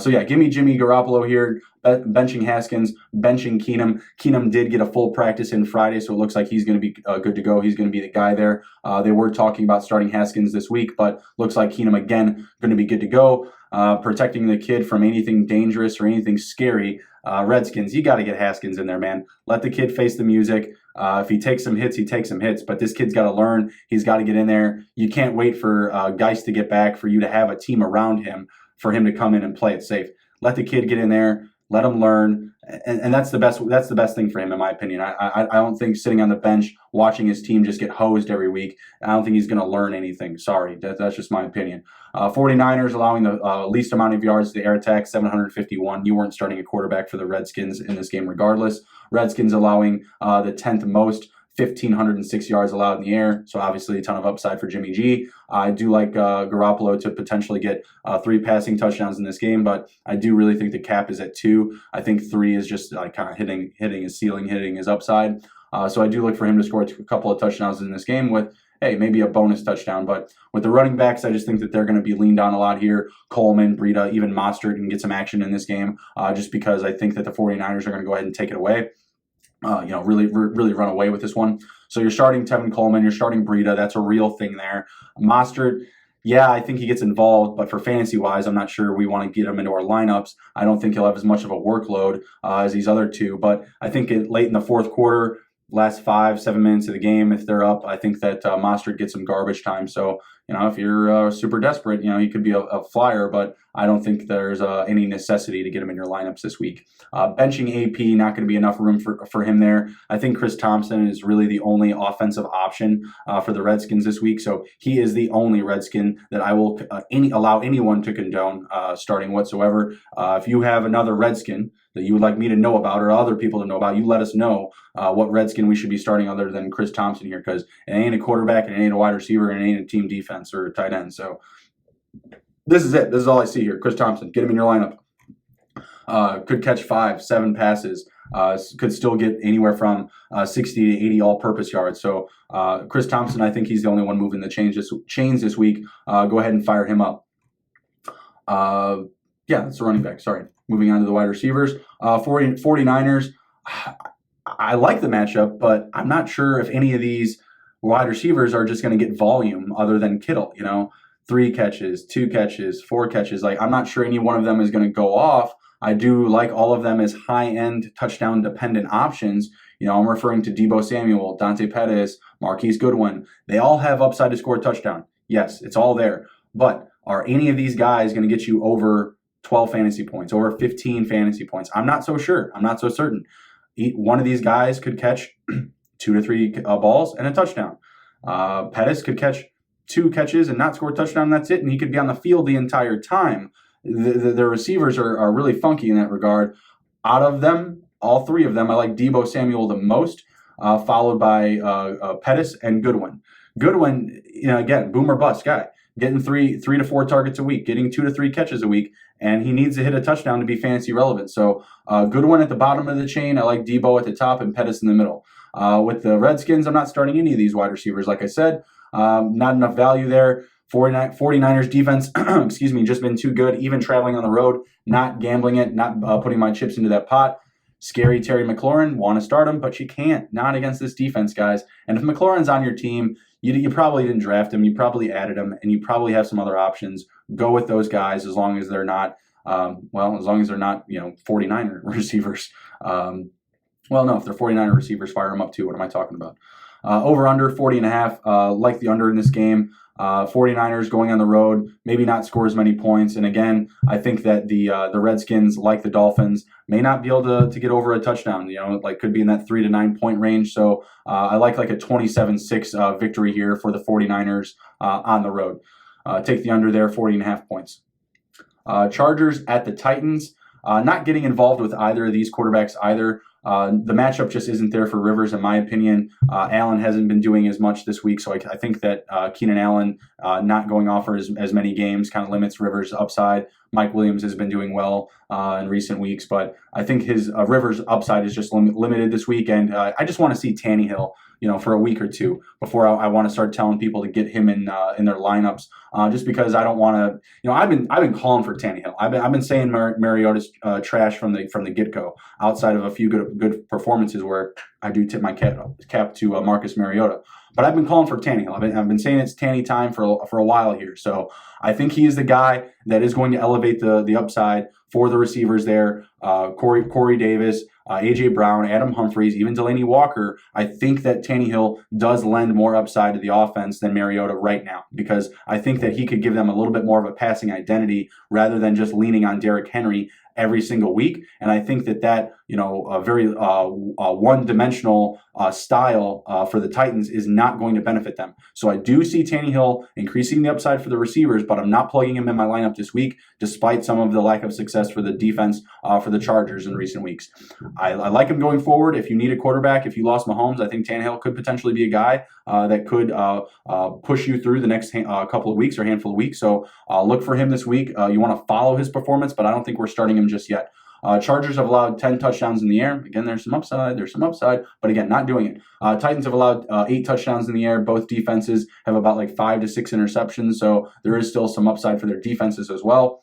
So, yeah, give me Jimmy Garoppolo here, benching Haskins, benching Keenum. Keenum did get a full practice in Friday, so it looks like he's going to be good to go. He's going to be the guy there. They were talking about starting Haskins this week, but looks like Keenum, again, going to be good to go. Protecting the kid from anything dangerous or anything scary. Redskins, you got to get Haskins in there, man. Let the kid face the music. If he takes some hits, he takes some hits. But this kid's got to learn. He's got to get in there. You can't wait for Geist to get back for you to have a team around him for him to come in and play it safe. Let the kid get in there. Let him learn, and that's the best. That's the best thing for him, in my opinion. I don't think sitting on the bench watching his team just get hosed every week, I don't think he's going to learn anything. Sorry, that's just my opinion. 49ers allowing the least amount of yards to the air attack, 751. You weren't starting a quarterback for the Redskins in this game regardless. Redskins allowing the 10th most, 1,506 yards allowed in the air, so obviously a ton of upside for Jimmy G. I do like Garoppolo to potentially get 3 passing touchdowns in this game, but I do really think the cap is at 2. I think 3 is just kind of hitting his ceiling, hitting his upside. So I do look for him to score a couple of touchdowns in this game with, hey, maybe a bonus touchdown. But with the running backs, I just think that they're going to be leaned on a lot here. Coleman, Breida, even Mostert can get some action in this game just because I think that the 49ers are going to go ahead and take it away. Really run away with this one. So you're starting Tevin Coleman, you're starting Breida. That's a real thing there. Mostert, yeah, I think he gets involved, but for fantasy-wise, I'm not sure we want to get him into our lineups. I don't think he'll have as much of a workload as these other two, but I think late in the fourth quarter, last 5-7 minutes of the game, if they're up, I think that Mostert gets some garbage time. So, if you're super desperate, he could be a flyer, but I don't think there's any necessity to get him in your lineups this week. Benching AP, not going to be enough room for him there. I think Chris Thompson is really the only offensive option for the Redskins this week. So he is the only Redskin that I will allow anyone to condone starting whatsoever. If you have another Redskin that you would like me to know about or other people to know about, you let us know what Redskin we should be starting other than Chris Thompson here, because it ain't a quarterback and it ain't a wide receiver and it ain't a team defense or a tight end. So This is it. This is all I see here. Chris Thompson, get him in your lineup. Could catch 5, 7 passes. Could still get anywhere from 60 to 80 all-purpose yards. So Chris Thompson, I think he's the only one moving the chains this week. Go ahead and fire him up. Yeah, that's the running back. Sorry. Moving on to the wide receivers. 49ers, I like the matchup, but I'm not sure if any of these wide receivers are just going to get volume other than Kittle. 3 catches, 2 catches, 4 catches. Like, I'm not sure any one of them is going to go off. I do like all of them as high-end touchdown-dependent options. I'm referring to Deebo Samuel, Dante Pettis, Marquise Goodwin. They all have upside to score a touchdown. Yes, it's all there. But are any of these guys going to get you over 12 fantasy points, over 15 fantasy points? I'm not so sure. I'm not so certain. One of these guys could catch 2 to 3 balls and a touchdown. Pettis could catch 2 catches and not score a touchdown. That's it. And he could be on the field the entire time. The receivers are really funky in that regard. Out of them, all 3 of them, I like Deebo Samuel the most, followed by Pettis and Goodwin. Goodwin, again, boom or bust guy, getting 3 to 4 targets a week, getting 2 to 3 catches a week, and he needs to hit a touchdown to be fantasy relevant. So Goodwin at the bottom of the chain. I like Deebo at the top and Pettis in the middle. With the Redskins, I'm not starting any of these wide receivers. Like I said, not enough value there. 49ers defense, just been too good, even traveling on the road, not gambling it, not putting my chips into that pot. Scary Terry McLaurin, want to start him, but you can't, not against this defense, guys. And if McLaurin's on your team, you probably didn't draft him, you probably added him, and you probably have some other options. Go with those guys as long as they're not, 49er receivers. No, if they're 49er receivers, fire them up too. What am I talking about? Over under 40.5, like the under in this game. 49ers going on the road, maybe not score as many points. And again, I think that the Redskins, like the Dolphins, may not be able to get over a touchdown. Could be in that 3 to 9 point range. So I like a 27-6 victory here for the 49ers on the road. Take the under there, 40.5 points. Chargers at the Titans. Not getting involved with either of these quarterbacks either. The matchup just isn't there for Rivers, in my opinion. Allen hasn't been doing as much this week, so I think that Keenan Allen not going off for as many games kind of limits Rivers' upside. Mike Williams has been doing well in recent weeks, but I think his Rivers' upside is just limited this week, and I just want to see Tannehill, for a week or two before I want to start telling people to get him in their lineups. Just because I don't want to, I've been calling for Tannehill. I've been saying Mariota's trash from the get go. Outside of a few good performances where I do tip my cap to Marcus Mariota, but I've been calling for Tannehill. I've been saying it's Tanny time for a while here. So I think he is the guy that is going to elevate the upside for the receivers there. Corey Davis, A.J. Brown, Adam Humphries, even Delaney Walker. I think that Tannehill does lend more upside to the offense than Mariota right now, because I think that he could give them a little bit more of a passing identity rather than just leaning on Derrick Henry every single week. And I think that a very one-dimensional style for the Titans is not going to benefit them. So I do see Tannehill increasing the upside for the receivers, but I'm not plugging him in my lineup this week, despite some of the lack of success for the defense for the Chargers in recent weeks. I like him going forward. If you need a quarterback, if you lost Mahomes, I think Tannehill could potentially be a guy that could push you through the next couple of weeks or handful of weeks. So look for him this week. You want to follow his performance, but I don't think we're starting him just yet. Chargers have allowed 10 touchdowns in the air. Again, there's some upside, but again, not doing it. Titans have allowed 8 touchdowns in the air. Both defenses have about 5 to 6 interceptions, so there is still some upside for their defenses as well.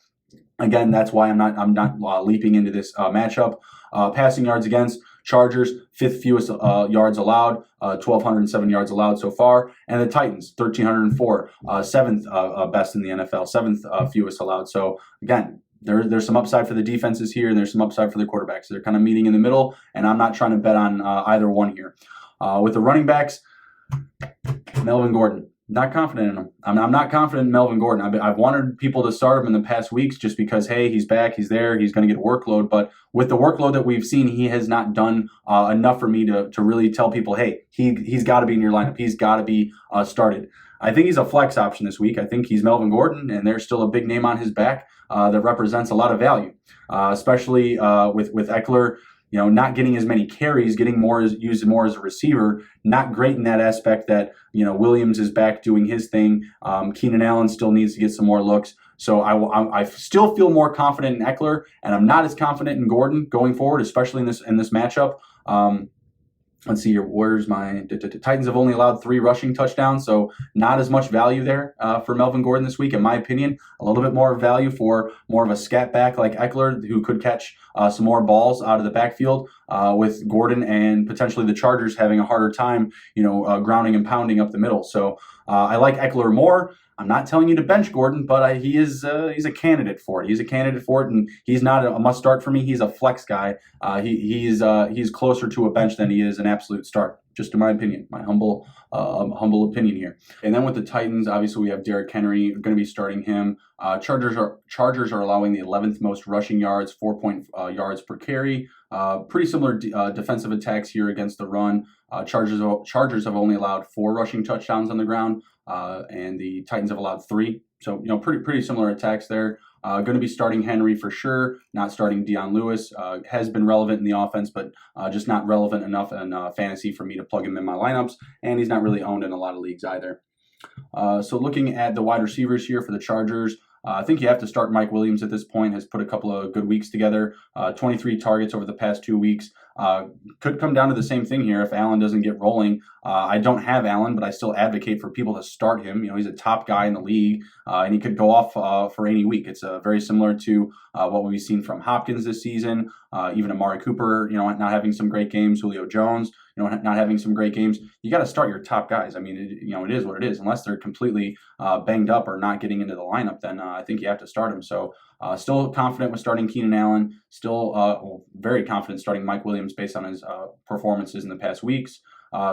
Again, that's why I'm not leaping into this matchup. Passing yards against Chargers, 5th fewest yards allowed, 1,207 yards allowed so far. And the Titans, 1,304, 7th best in the NFL, 7th fewest allowed. So again, there's some upside for the defenses here, and there's some upside for the quarterbacks. They're kind of meeting in the middle, and I'm not trying to bet on either one here. With the running backs, Melvin Gordon. Not confident in him. I'm not confident in Melvin Gordon. I've wanted people to start him in the past weeks just because, hey, he's back, he's there, he's going to get workload. But with the workload that we've seen, he has not done enough for me to really tell people, hey, he's got to be in your lineup. He's got to be started. I think he's a flex option this week. I think he's Melvin Gordon, and there's still a big name on his back that represents a lot of value, especially with Eckler. Not getting as many carries, used more as a receiver. Not great in that aspect that, Williams is back doing his thing. Keenan Allen still needs to get some more looks. So I still feel more confident in Eckler, and I'm not as confident in Gordon going forward, especially in this matchup. Let's see here. Where's my Titans have only allowed 3 rushing touchdowns, so not as much value there for Melvin Gordon this week, in my opinion. A little bit more value for more of a scat back like Eckler, who could catch some more balls out of the backfield, with Gordon and potentially the Chargers having a harder time, grounding and pounding up the middle. So I like Eckler more. I'm not telling you to bench Gordon, but he's a candidate for it. He's a candidate for it, and he's not a must start for me. He's a flex guy. He's closer to a bench than he is an absolute start, just in my opinion, my humble opinion here. And then with the Titans, obviously we have Derrick Henry. We're going to be starting him. Chargers are allowing the 11th most rushing yards, 4 yards per carry. Pretty similar defensive attacks here against the run. Chargers have only allowed 4 rushing touchdowns on the ground, and the Titans have allowed 3. So pretty similar attacks there. Going to be starting Henry for sure. Not starting Dion Lewis. Has been relevant in the offense, but just not relevant enough in fantasy for me to plug him in my lineups. And he's not really owned in a lot of leagues either. So looking at the wide receivers here for the Chargers, I think you have to start Mike Williams at this point. Has put a couple of good weeks together. 23 targets over the past 2 weeks. Could come down to the same thing here if Allen doesn't get rolling. I don't have Allen, but I still advocate for people to start him. He's a top guy in the league, and he could go off for any week. It's very similar to what we've seen from Hopkins this season, even Amari Cooper, not having some great games, Julio Jones, not having some great games. You got to start your top guys. I mean, it is what it is. Unless they're completely banged up or not getting into the lineup, then I think you have to start them. So still confident with starting Keenan Allen. Still very confident starting Mike Williams based on his performances in the past weeks.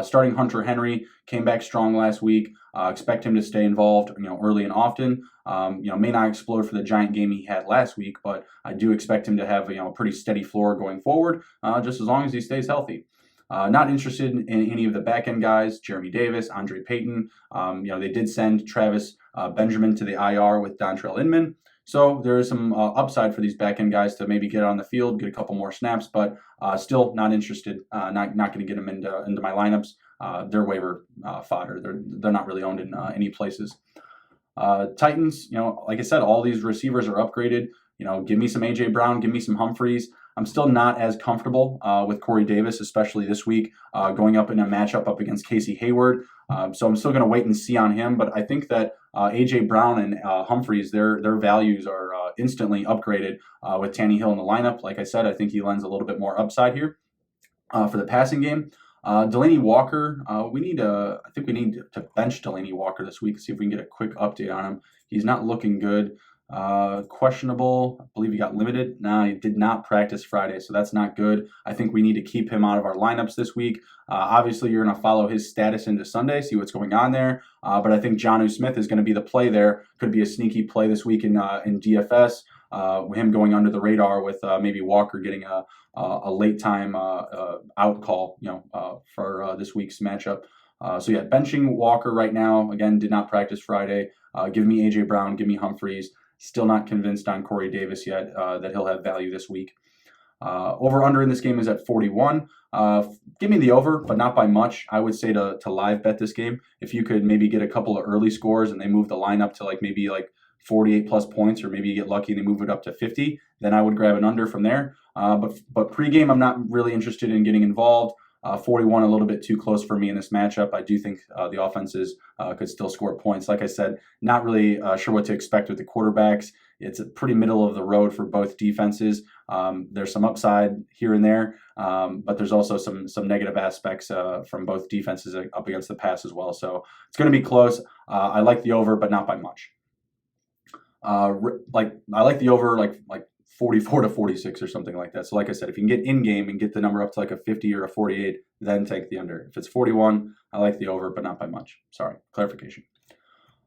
Starting Hunter Henry, came back strong last week. Expect him to stay involved, early and often. May not explode for the giant game he had last week, but I do expect him to have a pretty steady floor going forward, just as long as he stays healthy. Not interested in any of the back end guys, Jeremy Davis, Andre Payton. They did send Travis Benjamin to the IR with Dontrell Inman. So there is some upside for these back end guys to maybe get on the field, get a couple more snaps, but still not interested. Not going to get them into my lineups. They're waiver fodder. They're not really owned in any places. Titans, like I said, all these receivers are upgraded. Give me some AJ Brown, give me some Humphreys. I'm still not as comfortable with Corey Davis, especially this week, going up in a matchup up against Casey Hayward. So I'm still going to wait and see on him. But I think that AJ Brown and Humphreys, their values are instantly upgraded with Tannehill in the lineup. Like I said, I think he lends a little bit more upside here for the passing game. Delaney Walker, I think we need to bench Delaney Walker this week. See if we can get a quick update on him. He's not looking good. Questionable. I believe he got limited. No, he did not practice Friday, so that's not good. I think we need to keep him out of our lineups this week. Obviously, you're going to follow his status into Sunday, see what's going on there. But I think Jonnu Smith is going to be the play there. Could be a sneaky play this week in DFS. Him going under the radar with maybe Walker getting a late time out call, for this week's matchup. Benching Walker right now. Again, did not practice Friday. Give me AJ Brown. Give me Humphreys. Still not convinced on Corey Davis yet that he'll have value this week. Over-under in this game is at 41. Give me the over, but not by much. I would say to live bet this game. If you could maybe get a couple of early scores and they move the line up to maybe 48 plus points, or maybe you get lucky and they move it up to 50, then I would grab an under from there. But pregame, I'm not really interested in getting involved. 41 a little bit too close for me in this matchup. I do think the offenses could still score points. Like I said, not really sure what to expect with the quarterbacks. It's a pretty middle of the road for both defenses. There's some upside here and there, but there's also some negative aspects from both defenses up against the pass as well. So it's going to be close. I like the over, but not by much. I like the over like 44 to 46 or something like that. So like I said, if you can get in game and get the number up to a 50 or a 48, then take the under. If it's 41, I like the over, but not by much. Sorry, clarification.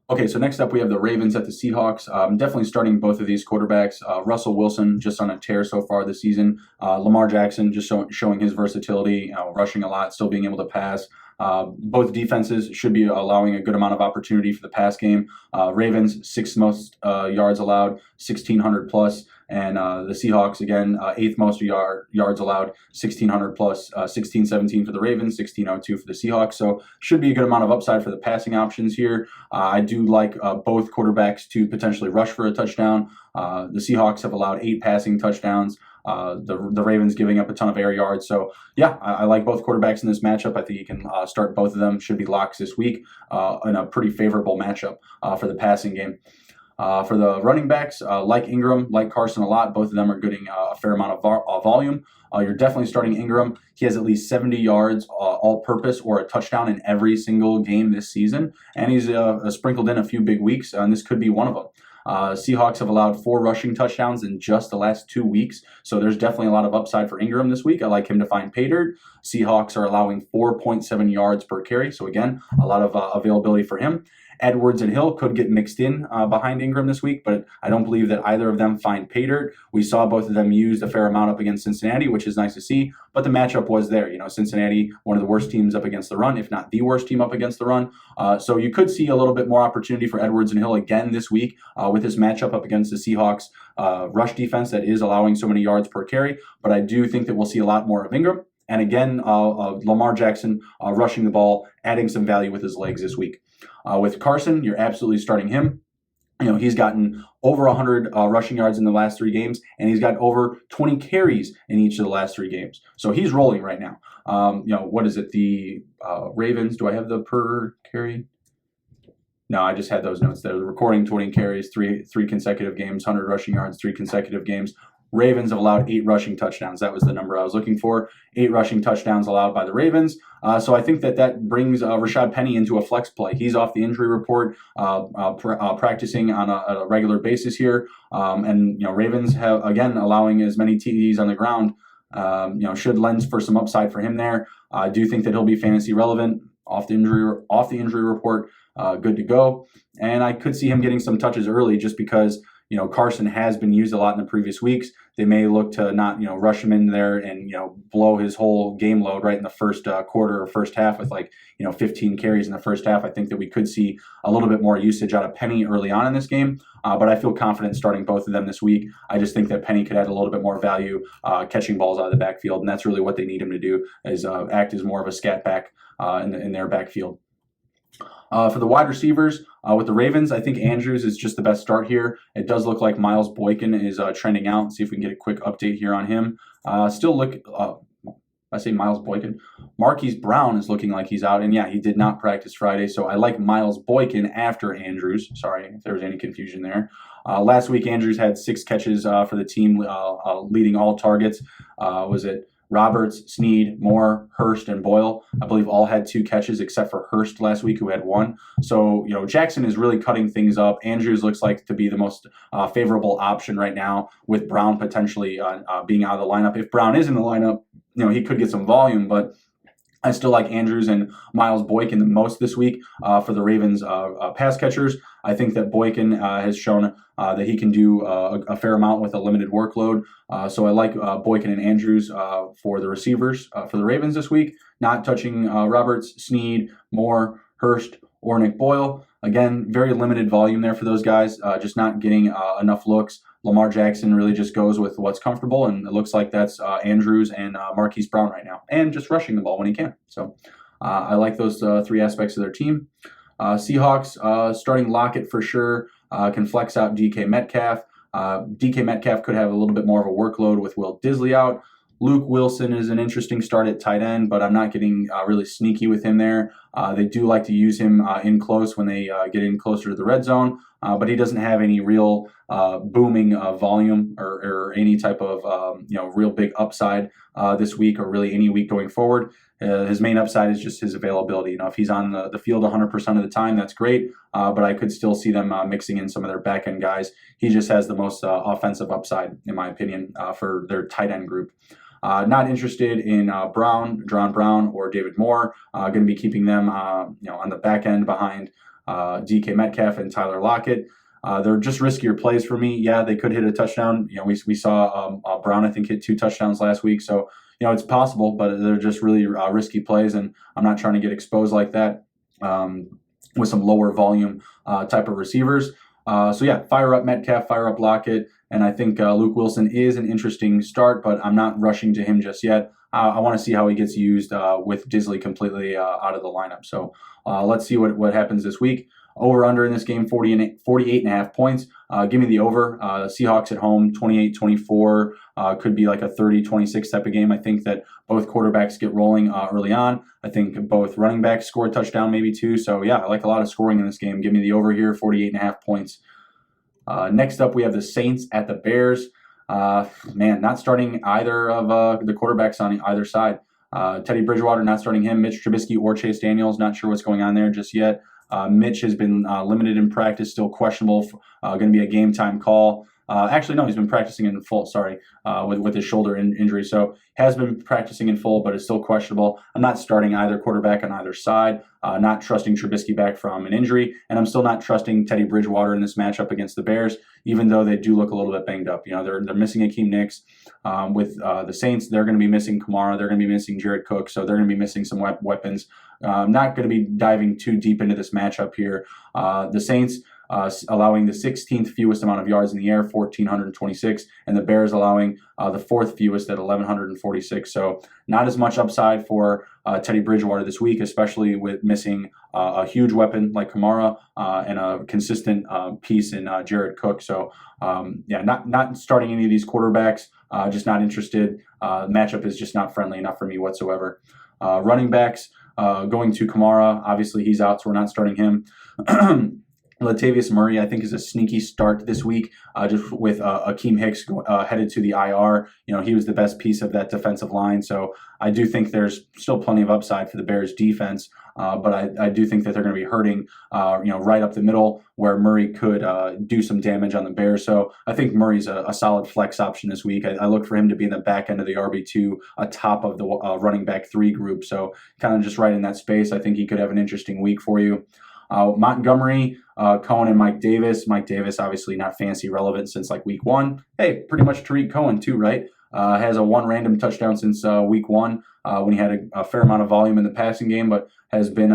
Okay, so next up we have the Ravens at the Seahawks. I'm definitely starting both of these quarterbacks. Russell Wilson just on a tear so far this season. Lamar Jackson just showing his versatility, rushing a lot, still being able to pass. Both defenses should be allowing a good amount of opportunity for the pass game. Ravens, sixth most yards allowed, 1,600 plus. And the Seahawks, again, eighth most yards allowed, 1,600 plus, 1,617 for the Ravens, 1,602 for the Seahawks. So should be a good amount of upside for the passing options here. I do like both quarterbacks to potentially rush for a touchdown. The Seahawks have allowed 8 passing touchdowns. The Ravens giving up a ton of air yards. So, yeah, I like both quarterbacks in this matchup. I think you can start both of them. Should be locks this week in a pretty favorable matchup for the passing game. For the running backs, like Ingram, like Carson a lot, both of them are getting a fair amount of volume. You're definitely starting Ingram. He has at least 70 yards all-purpose or a touchdown in every single game this season, and he's sprinkled in a few big weeks, and this could be one of them. Seahawks have allowed 4 rushing touchdowns in just the last 2 weeks, so there's definitely a lot of upside for Ingram this week. I like him to find pay dirt. Seahawks are allowing 4.7 yards per carry, so again, a lot of availability for him. Edwards and Hill could get mixed in behind Ingram this week, but I don't believe that either of them find pay dirt. We saw both of them used a fair amount up against Cincinnati, which is nice to see, but the matchup was there. Cincinnati, one of the worst teams up against the run, if not the worst team up against the run. So you could see a little bit more opportunity for Edwards and Hill again this week with this matchup up against the Seahawks rush defense that is allowing so many yards per carry, but I do think that we'll see a lot more of Ingram. And again, Lamar Jackson rushing the ball, adding some value with his legs this week. With Carson, you're absolutely starting him. He's gotten over 100 rushing yards in the last 3 games, and he's got over 20 carries in each of the last 3 games. So he's rolling right now. What is it? The Ravens, do I have the per carry? No, I just had those notes. They're recording 20 carries, three consecutive games, 100 rushing yards, 3 consecutive games. Ravens have allowed 8 rushing touchdowns. That was the number I was looking for. 8 rushing touchdowns allowed by the Ravens. So I think that brings Rashad Penny into a flex play. He's off the injury report, practicing on a regular basis here. And Ravens have, again, allowing as many TDs on the ground, should lend for some upside for him there. I do think that he'll be fantasy relevant off the injury report. Good to go. And I could see him getting some touches early just because Carson has been used a lot in the previous weeks. They may look to not, rush him in there and, blow his whole game load right in the first quarter or first half with 15 carries in the first half. I think that we could see a little bit more usage out of Penny early on in this game, but I feel confident starting both of them this week. I just think that Penny could add a little bit more value catching balls out of the backfield, and that's really what they need him to do is act as more of a scat back in their backfield. For the wide receivers, with the Ravens, I think Andrews is just the best start here. It does look like Miles Boykin is trending out. See if we can get a quick update here on him. I say Miles Boykin. Marquise Brown is looking like he's out, and yeah, he did not practice Friday, so I like Miles Boykin after Andrews. Sorry if there was any confusion there. Last week, Andrews had 6 catches for the team, leading all targets. Was it Roberts, Snead, Moore, Hurst, and Boyle? I believe all had 2 catches except for Hurst last week, who had 1. So, Jackson is really cutting things up. Andrews looks like to be the most favorable option right now, with Brown potentially being out of the lineup. If Brown is in the lineup, he could get some volume, but I still like Andrews and Miles Boykin the most this week for the Ravens pass catchers. I think that Boykin has shown that he can do a fair amount with a limited workload. So I like Boykin and Andrews for the receivers for the Ravens this week. Not touching Roberts, Snead, Moore, Hurst, or Nick Boyle. Again, very limited volume there for those guys, just not getting enough looks. Lamar Jackson really just goes with what's comfortable, and it looks like that's Andrews and Marquise Brown right now, and just rushing the ball when he can. So I like those 3 aspects of their team. Seahawks, starting Lockett for sure, can flex out DK Metcalf. DK Metcalf could have a little bit more of a workload with Will Disley out. Luke Wilson is an interesting start at tight end, but I'm not getting really sneaky with him there. They do like to use him in close when they get in closer to the red zone, but he doesn't have any real booming volume or any type of real big upside this week or really any week going forward. His main upside is just his availability. If he's on the field 100% of the time, that's great, but I could still see them mixing in some of their back-end guys. He just has the most offensive upside, in my opinion, for their tight end group. Not interested in Jaron Brown, or David Moore. Going to be keeping them, on the back end behind DK Metcalf and Tyler Lockett. They're just riskier plays for me. Yeah, they could hit a touchdown. We saw Brown, I think, hit 2 touchdowns last week. So, it's possible, but they're just really risky plays, and I'm not trying to get exposed like that with some lower volume type of receivers. So yeah, fire up Metcalf, fire up Lockett, and I think Luke Wilson is an interesting start, but I'm not rushing to him just yet. I want to see how he gets used with Disley completely out of the lineup. So let's see what happens this week. Over under in this game, 48.5 points. Give me the over. Seahawks at home, 28-24. Could be like a 30-26 type of game. I think that both quarterbacks get rolling early on. I think both running backs score a touchdown, maybe two. So yeah, I like a lot of scoring in this game. Give me the over here, 48.5 points. Next up, we have the Saints at the Bears. Not starting either of the quarterbacks on either side. Teddy Bridgewater, not starting him. Mitch Trubisky or Chase Daniels, not sure what's going on there just yet. Mitch has been limited in practice, still questionable. Going to be a game time call. Actually, no, he's been practicing in full. Sorry, with his shoulder injury. So has been practicing in full, but is still questionable. I'm not starting either quarterback on either side. Not trusting Trubisky back from an injury, and I'm still not trusting Teddy Bridgewater in this matchup against the Bears, even though they do look a little bit banged up. They're missing Akeem Nicks. With the Saints, they're going to be missing Kamara. They're going to be missing Jared Cook, so they're going to be missing some weapons. I'm not going to be diving too deep into this matchup here. The Saints allowing the 16th fewest amount of yards in the air, 1,426, and the Bears allowing the 4th fewest at 1,146. So not as much upside for Teddy Bridgewater this week, especially with missing a huge weapon like Kamara and a consistent piece in Jared Cook. So not starting any of these quarterbacks. Just not interested. Matchup is just not friendly enough for me whatsoever. Running backs. Going to Kamara, obviously he's out, so we're not starting him. Latavius Murray, I think, is a sneaky start this week, just with Akeem Hicks headed to the IR. He was the best piece of that defensive line, so I do think there's still plenty of upside for the Bears defense, but I do think that they're going to be hurting, right up the middle where Murray could do some damage on the Bears. So I think Murray's a solid flex option this week. I look for him to be in the back end of the RB2, atop of the running back 3 group, so kind of just right in that space. I think he could have an interesting week for you. Montgomery, Cohen, and Mike Davis. Mike Davis, obviously not fantasy relevant since like week 1. Hey, pretty much Tariq Cohen too, right? Has a 1 random touchdown since week 1 when he had a fair amount of volume in the passing game, but has been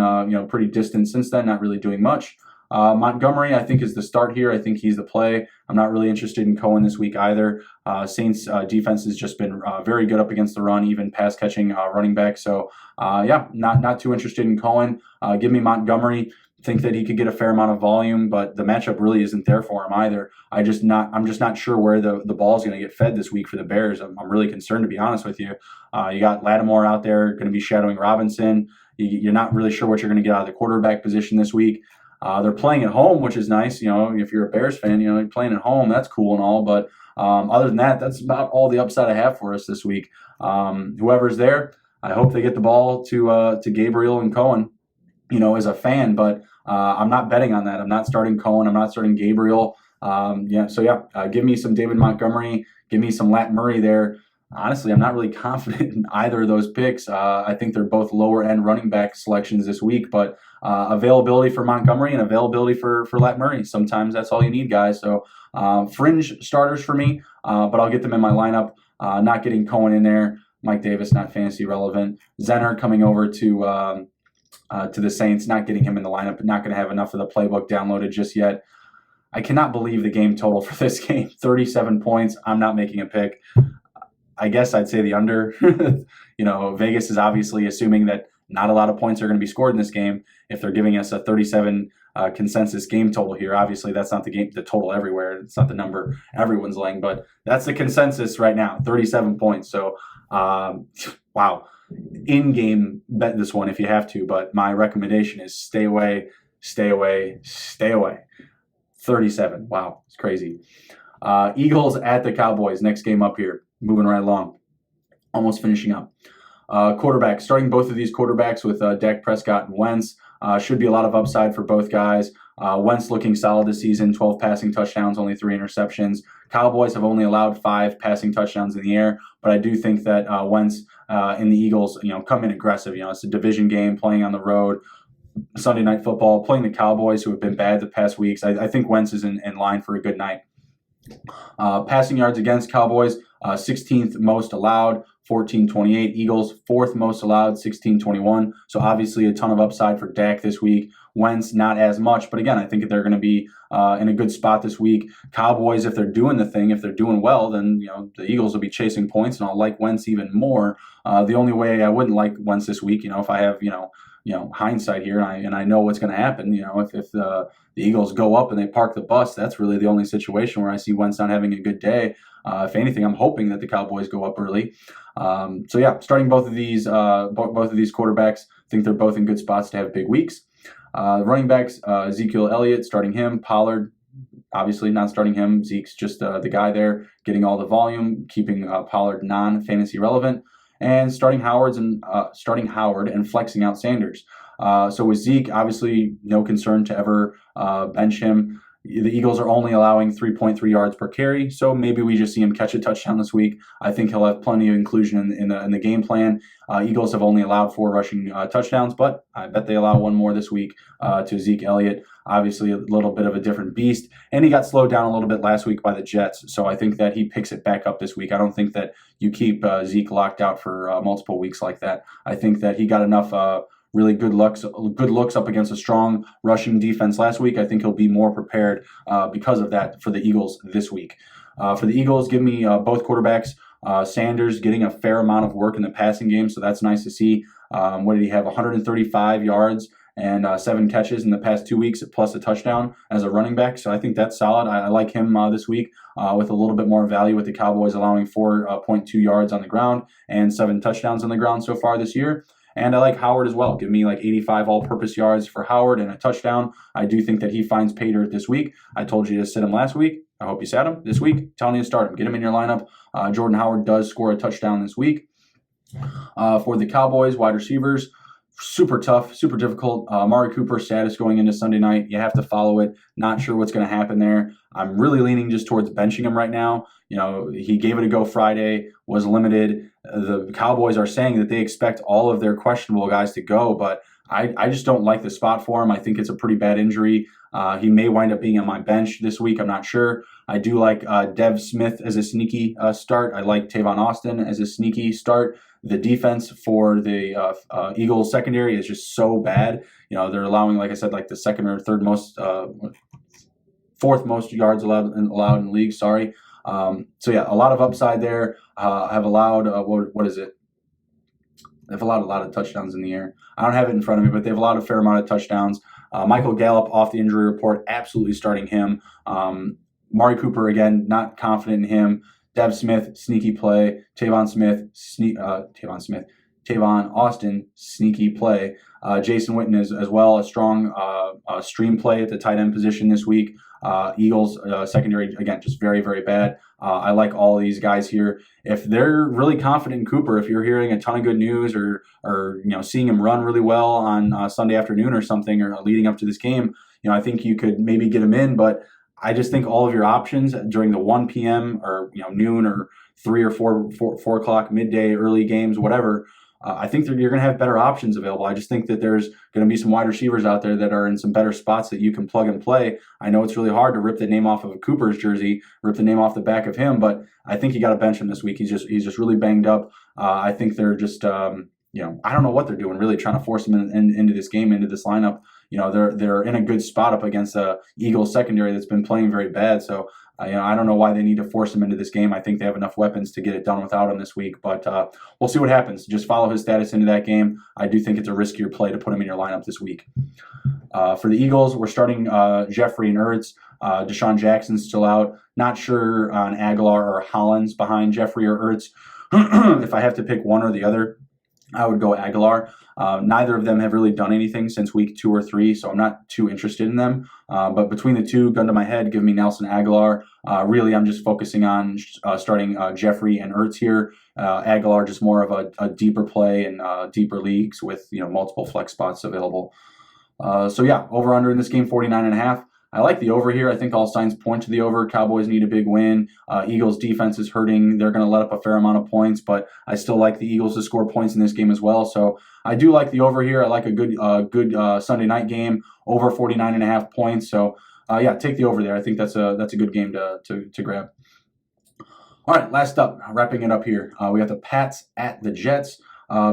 pretty distant since then, not really doing much. Montgomery, I think, is the start here. I think he's the play. I'm not really interested in Cohen this week either. Saints defense has just been very good up against the run, even pass catching running back. So not too interested in Cohen. Give me Montgomery. Think that he could get a fair amount of volume, but the matchup really isn't there for him either. I'm just not sure where the ball is going to get fed this week for the Bears. I'm really concerned, to be honest with you. You got Lattimore out there going to be shadowing Robinson. You're not really sure what you're going to get out of the quarterback position this week. They're playing at home, which is nice. If you're a Bears fan, you're playing at home. That's cool and all, but other than that, that's about all the upside I have for us this week. Whoever's there, I hope they get the ball to Gabriel and Cohen. As a fan, but I'm not betting on that. I'm not starting Cohen. I'm not starting Gabriel. Give me some David Montgomery. Give me some Lat Murray there. Honestly, I'm not really confident in either of those picks. I think they're both lower end running back selections this week, but availability for Montgomery and availability for Lat Murray. Sometimes that's all you need, guys. So fringe starters for me, but I'll get them in my lineup. Not getting Cohen in there. Mike Davis, not fantasy relevant. Zenner coming over to the Saints, not getting him in the lineup, not going to have enough of the playbook downloaded just yet. I cannot believe the game total for this game, 37 points. I'm not making a pick. I guess I'd say the under. Vegas is obviously assuming that not a lot of points are going to be scored in this game. If they're giving us a 37 consensus game total here, obviously that's not the total everywhere. It's not the number everyone's laying, but that's the consensus right now, 37 points. So, wow. In-game bet this one if you have to, but my recommendation is stay away, stay away, stay away. 37. Wow, it's crazy. Eagles at the Cowboys. Next game up here. Moving right along. Almost finishing up. Quarterback. Starting both of these quarterbacks with Dak Prescott and Wentz. Should be a lot of upside for both guys. Wentz looking solid this season. 12 passing touchdowns, only 3 interceptions. Cowboys have only allowed 5 passing touchdowns in the air, but I do think that Wentz and the Eagles, come in aggressive. It's a division game, playing on the road. Sunday Night Football, playing the Cowboys, who have been bad the past weeks. I think Wentz is in line for a good night. Passing yards against Cowboys, 16th most allowed, 14.28. Eagles, fourth most allowed, 16.21. So obviously a ton of upside for Dak this week. Wentz, not as much. But again, I think they're going to be in a good spot this week. Cowboys, if they're doing the thing, if they're doing well, then the Eagles will be chasing points, and I'll like Wentz even more. The only way I wouldn't like Wentz this week, if I have hindsight here, and I know what's going to happen. If the Eagles go up and they park the bus, that's really the only situation where I see Wentz not having a good day. If anything, I'm hoping that the Cowboys go up early. So yeah, starting both of these quarterbacks, I think they're both in good spots to have big weeks. Running backs, Ezekiel Elliott, starting him. Pollard, obviously not starting him. Zeke's just the guy there, getting all the volume, keeping Pollard non-fantasy relevant, and starting Howard and flexing out Sanders. So with Zeke, obviously no concern to ever bench him. The Eagles are only allowing 3.3 yards per carry, so maybe we just see him catch a touchdown this week. I think he'll have plenty of inclusion in the game plan. Eagles have only allowed 4 rushing touchdowns, but I bet they allow 1 more this week to Zeke Elliott. Obviously a little bit of a different beast, and he got slowed down a little bit last week by the Jets, so I think that he picks it back up this week. I don't think that you keep Zeke locked out for multiple weeks like that. I think that he got enough really good looks up against a strong rushing defense last week. I think he'll be more prepared because of that for the Eagles this week. For the Eagles, give me both quarterbacks. Sanders getting a fair amount of work in the passing game, so that's nice to see. What did he have? 135 yards and 7 catches in the past 2 weeks, plus a touchdown as a running back. So I think that's solid. I like him this week with a little bit more value, with the Cowboys allowing 4.2 yards on the ground and 7 touchdowns on the ground so far this year. And I like Howard as well. Give me like 85 all-purpose yards for Howard and a touchdown. I do think that he finds pay dirt this week. I told you to sit him last week. I hope you sat him this week. Telling you to start him. Get him in your lineup. Jordan Howard does score a touchdown this week. For the Cowboys, wide receivers, super tough, super difficult. Amari Cooper's status going into Sunday night. You have to follow it. Not sure what's going to happen there. I'm really leaning just towards benching him right now. He gave it a go Friday, was limited. The Cowboys are saying that they expect all of their questionable guys to go, but I just don't like the spot for him. I think it's a pretty bad injury. He may wind up being on my bench this week. I'm not sure. I do like Dev Smith as a sneaky start. I like Tavon Austin as a sneaky start. The defense for the Eagles secondary is just so bad. They're allowing, like I said, like the second or third most, fourth most yards allowed in the league. Sorry. So yeah, a lot of upside there. Have allowed what is it? They've allowed a lot of touchdowns in the air. I don't have it in front of me, but they've allowed a fair amount of touchdowns. Michael Gallup off the injury report, absolutely starting him. Amari Cooper, again, not confident in him. Dev Smith, sneaky play. Tavon Austin, sneaky play. Jason Witten as well, a strong stream play at the tight end position this week. Eagles secondary, again, just very, very bad. I like all these guys here. If they're really confident in Cooper, if you're hearing a ton of good news or seeing him run really well on Sunday afternoon or something, or leading up to this game, I think you could maybe get him in. But I just think all of your options during the 1 p.m. or noon or 3 or 4 o'clock midday early games, whatever. I think you're going to have better options available. I just think that there's going to be some wide receivers out there that are in some better spots that you can plug and play. I know it's really hard to rip the name off of a Cooper's jersey, rip the name off the back of him, but I think you got to bench him this week. He's just really banged up. I think they're just I don't know what they're doing, really trying to force him into this game, into this lineup. They're in a good spot up against the Eagles secondary that's been playing very bad. So I don't know why they need to force him into this game. I think they have enough weapons to get it done without him this week, but we'll see what happens. Just follow his status into that game. I do think it's a riskier play to put him in your lineup this week. For the Eagles, we're starting Jeffrey and Ertz. Deshaun Jackson's still out. Not sure on Aguilar or Hollins behind Jeffrey or Ertz. If I have to pick one or the other, I would go Aguilar. Neither of them have really done anything since week 2 or 3, so I'm not too interested in them. But between the two, gun to my head, give me Nelson Aguilar. Really, I'm just focusing on starting Jeffrey and Ertz here. Aguilar just more of a deeper play and deeper leagues with multiple flex spots available. So yeah, over under in this game, 49.5. I like the over here. I think all signs point to the over. Cowboys need a big win. Eagles defense is hurting. They're going to let up a fair amount of points, but I still like the Eagles to score points in this game as well. So I do like the over here. I like a good Sunday night game, over 49.5 points. So yeah, take the over there. I think that's a good game to grab. All right, last up, wrapping it up here. We got the Pats at the Jets.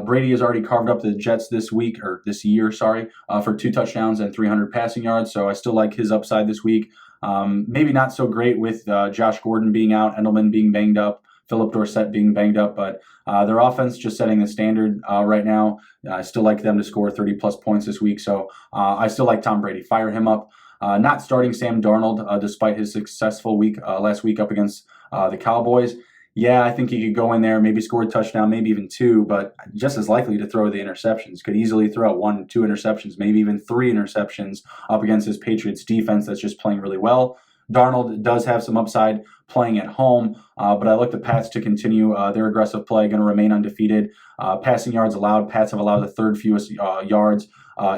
Brady has already carved up the Jets this week, or this year, sorry, for 2 touchdowns and 300 passing yards. So I still like his upside this week. Maybe not so great with Josh Gordon being out, Endelman being banged up, Philip Dorsett being banged up, but their offense just setting the standard right now. I still like them to score 30-plus points this week. So I still like Tom Brady. Fire him up. Not starting Sam Darnold despite his successful week last week up against the Cowboys. Yeah, I think he could go in there, maybe score a touchdown, maybe even 2, but just as likely to throw the interceptions. Could easily throw 1, 2 interceptions, maybe even 3 interceptions up against his Patriots defense that's just playing really well. Darnold does have some upside playing at home, but I look the Pats to continue their aggressive play, going to remain undefeated. Passing yards allowed, Pats have allowed the 3rd fewest yards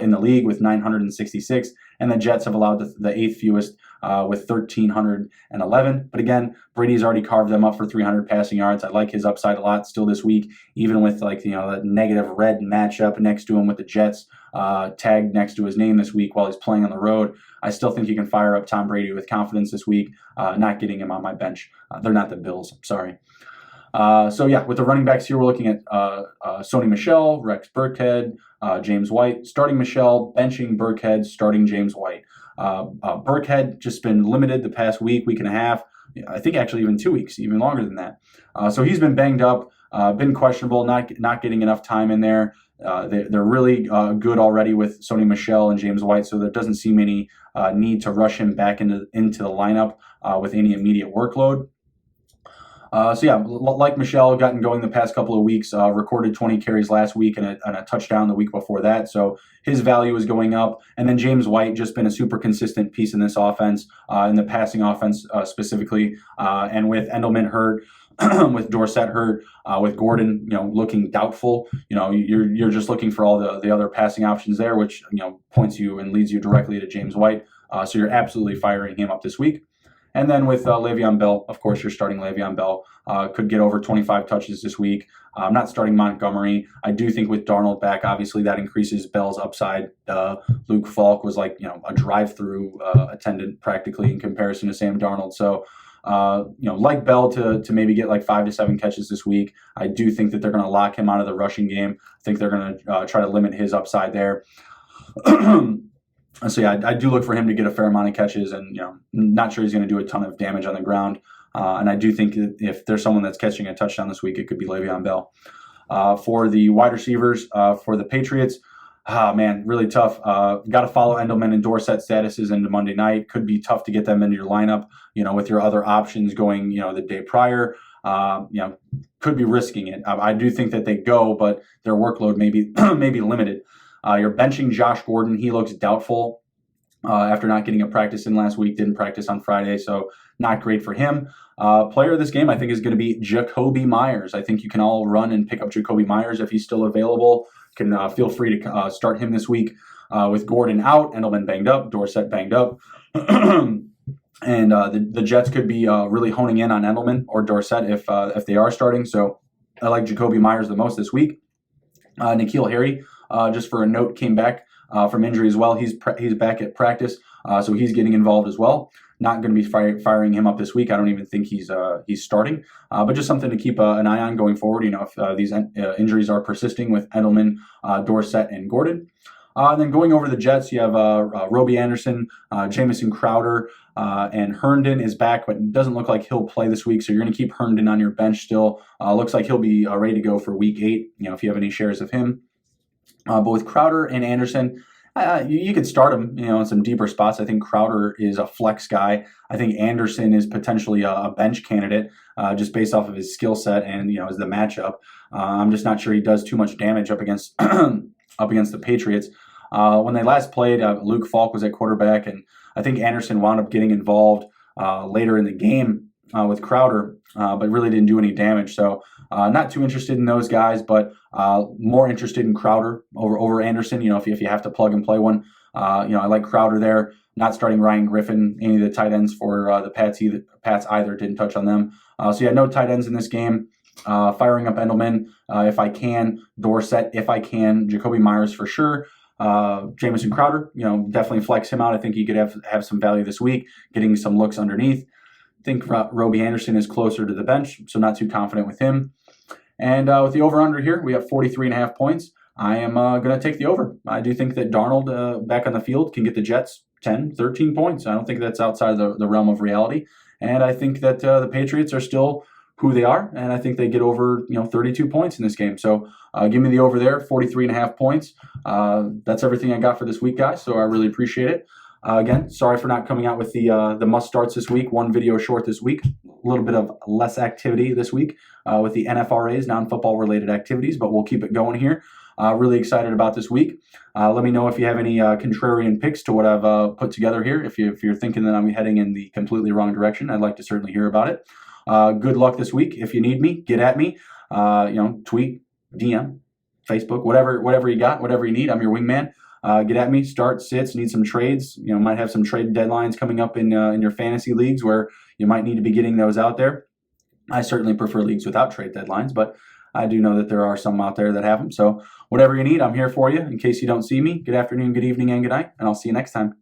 in the league with 966, and the Jets have allowed the 8th fewest with 1,311. But again, Brady's already carved them up for 300 passing yards. I like his upside a lot still this week, even with the negative red matchup next to him with the Jets tagged next to his name this week while he's playing on the road. I still think you can fire up Tom Brady with confidence this week, not getting him on my bench. They're not the Bills, sorry. So yeah, with the running backs here, we're looking at Sony Michel, Rex Burkhead, James White, starting Michel, benching Burkhead, starting James White. Burkhead just been limited the past week and a half. I think actually even 2 weeks, even longer than that. So he's been banged up, been questionable, not getting enough time in there. They're really good already with Sony Michel and James White, so there doesn't seem any need to rush him back into the lineup with any immediate workload. So yeah, like Michelle, gotten going the past couple of weeks, recorded 20 carries last week and a touchdown the week before that. So his value is going up. And then James White just been a super consistent piece in this offense, in the passing offense specifically. And with Endelman hurt, with Dorsett hurt, with Gordon, looking doubtful, you're just looking for all the other passing options there, which points you and leads you directly to James White. So you're absolutely firing him up this week. And then with Le'Veon Bell, of course, you're starting Le'Veon Bell. Could get over 25 touches this week. I'm not starting Montgomery. I do think with Darnold back, obviously that increases Bell's upside. Luke Falk was like, a drive-through attendant practically in comparison to Sam Darnold. So, like Bell to maybe get like 5 to 7 catches this week. I do think that they're going to lock him out of the rushing game. I think they're going to try to limit his upside there. So yeah, I do look for him to get a fair amount of catches, and not sure he's going to do a ton of damage on the ground. And I do think that if there's someone that's catching a touchdown this week, it could be Le'Veon Bell. For the wide receivers for the Patriots, man, really tough. Got to follow Endelman and Dorsett statuses into Monday night. Could be tough to get them into your lineup. With your other options going, the day prior. Could be risking it. I do think that they go, but their workload may be limited. You're benching Josh Gordon. He looks doubtful after not getting a practice in last week. Didn't practice on Friday, so not great for him. Player of this game, I think, is going to be Jacoby Myers. I think you can all run and pick up Jacoby Myers if he's still available. Can feel free to start him this week with Gordon out, Endelman banged up, Dorsett banged up. And the Jets could be really honing in on Endelman or Dorsett if they are starting. So I like Jacoby Myers the most this week. N'Keal Harry, just for a note, came back from injury as well. He's back at practice, so he's getting involved as well. Not going to be firing him up this week. I don't even think he's starting, but just something to keep an eye on going forward. If these injuries are persisting with Endelman, Dorsett, and Gordon. And then going over to the Jets, you have Robbie Anderson, Jamison Crowder, and Herndon is back, but it doesn't look like he'll play this week. So you're going to keep Herndon on your bench still. Looks like he'll be ready to go for week 8, if you have any shares of him. But with Crowder and Anderson, you could start him, in some deeper spots. I think Crowder is a flex guy. I think Anderson is potentially a bench candidate just based off of his skill set and, is the matchup. I'm just not sure he does too much damage up against the Patriots. When they last played, Luke Falk was at quarterback, and I think Anderson wound up getting involved later in the game with Crowder, but really didn't do any damage. So not too interested in those guys, but more interested in Crowder over Anderson. If you have to plug and play one, I like Crowder there. Not starting Ryan Griffin, any of the tight ends for the Pats. Pats either didn't touch on them. So yeah, no tight ends in this game. Firing up Endelman if I can, Dorsett if I can, Jacoby Myers for sure. Jamison Crowder, definitely flex him out. I think he could have some value this week, getting some looks underneath. think Roby Anderson is closer to the bench, so not too confident with him. And with the over-under here, we have 43.5 points. I am going to take the over. I do think that Darnold back on the field can get the Jets 10, 13 points. I don't think that's outside of the realm of reality. And I think that the Patriots are still who they are, and I think they get over 32 points in this game. So give me the over there, 43.5 points. That's everything I got for this week, guys, so I really appreciate it. Again, sorry for not coming out with the must starts this week. One video short this week. A little bit of less activity this week with the NFRAs, non-football related activities, but we'll keep it going here. Really excited about this week. Let me know if you have any contrarian picks to what I've put together here. If you're thinking that I'm heading in the completely wrong direction, I'd like to certainly hear about it. Good luck this week. If you need me, get at me. Tweet, DM, Facebook, whatever you got, whatever you need. I'm your wingman. Get at me. Start, sits, need some trades. Might have some trade deadlines coming up in your fantasy leagues where you might need to be getting those out there. I certainly prefer leagues without trade deadlines, but I do know that there are some out there that have them. So whatever you need, I'm here for you. In case you don't see me, good afternoon, good evening, and good night, and I'll see you next time.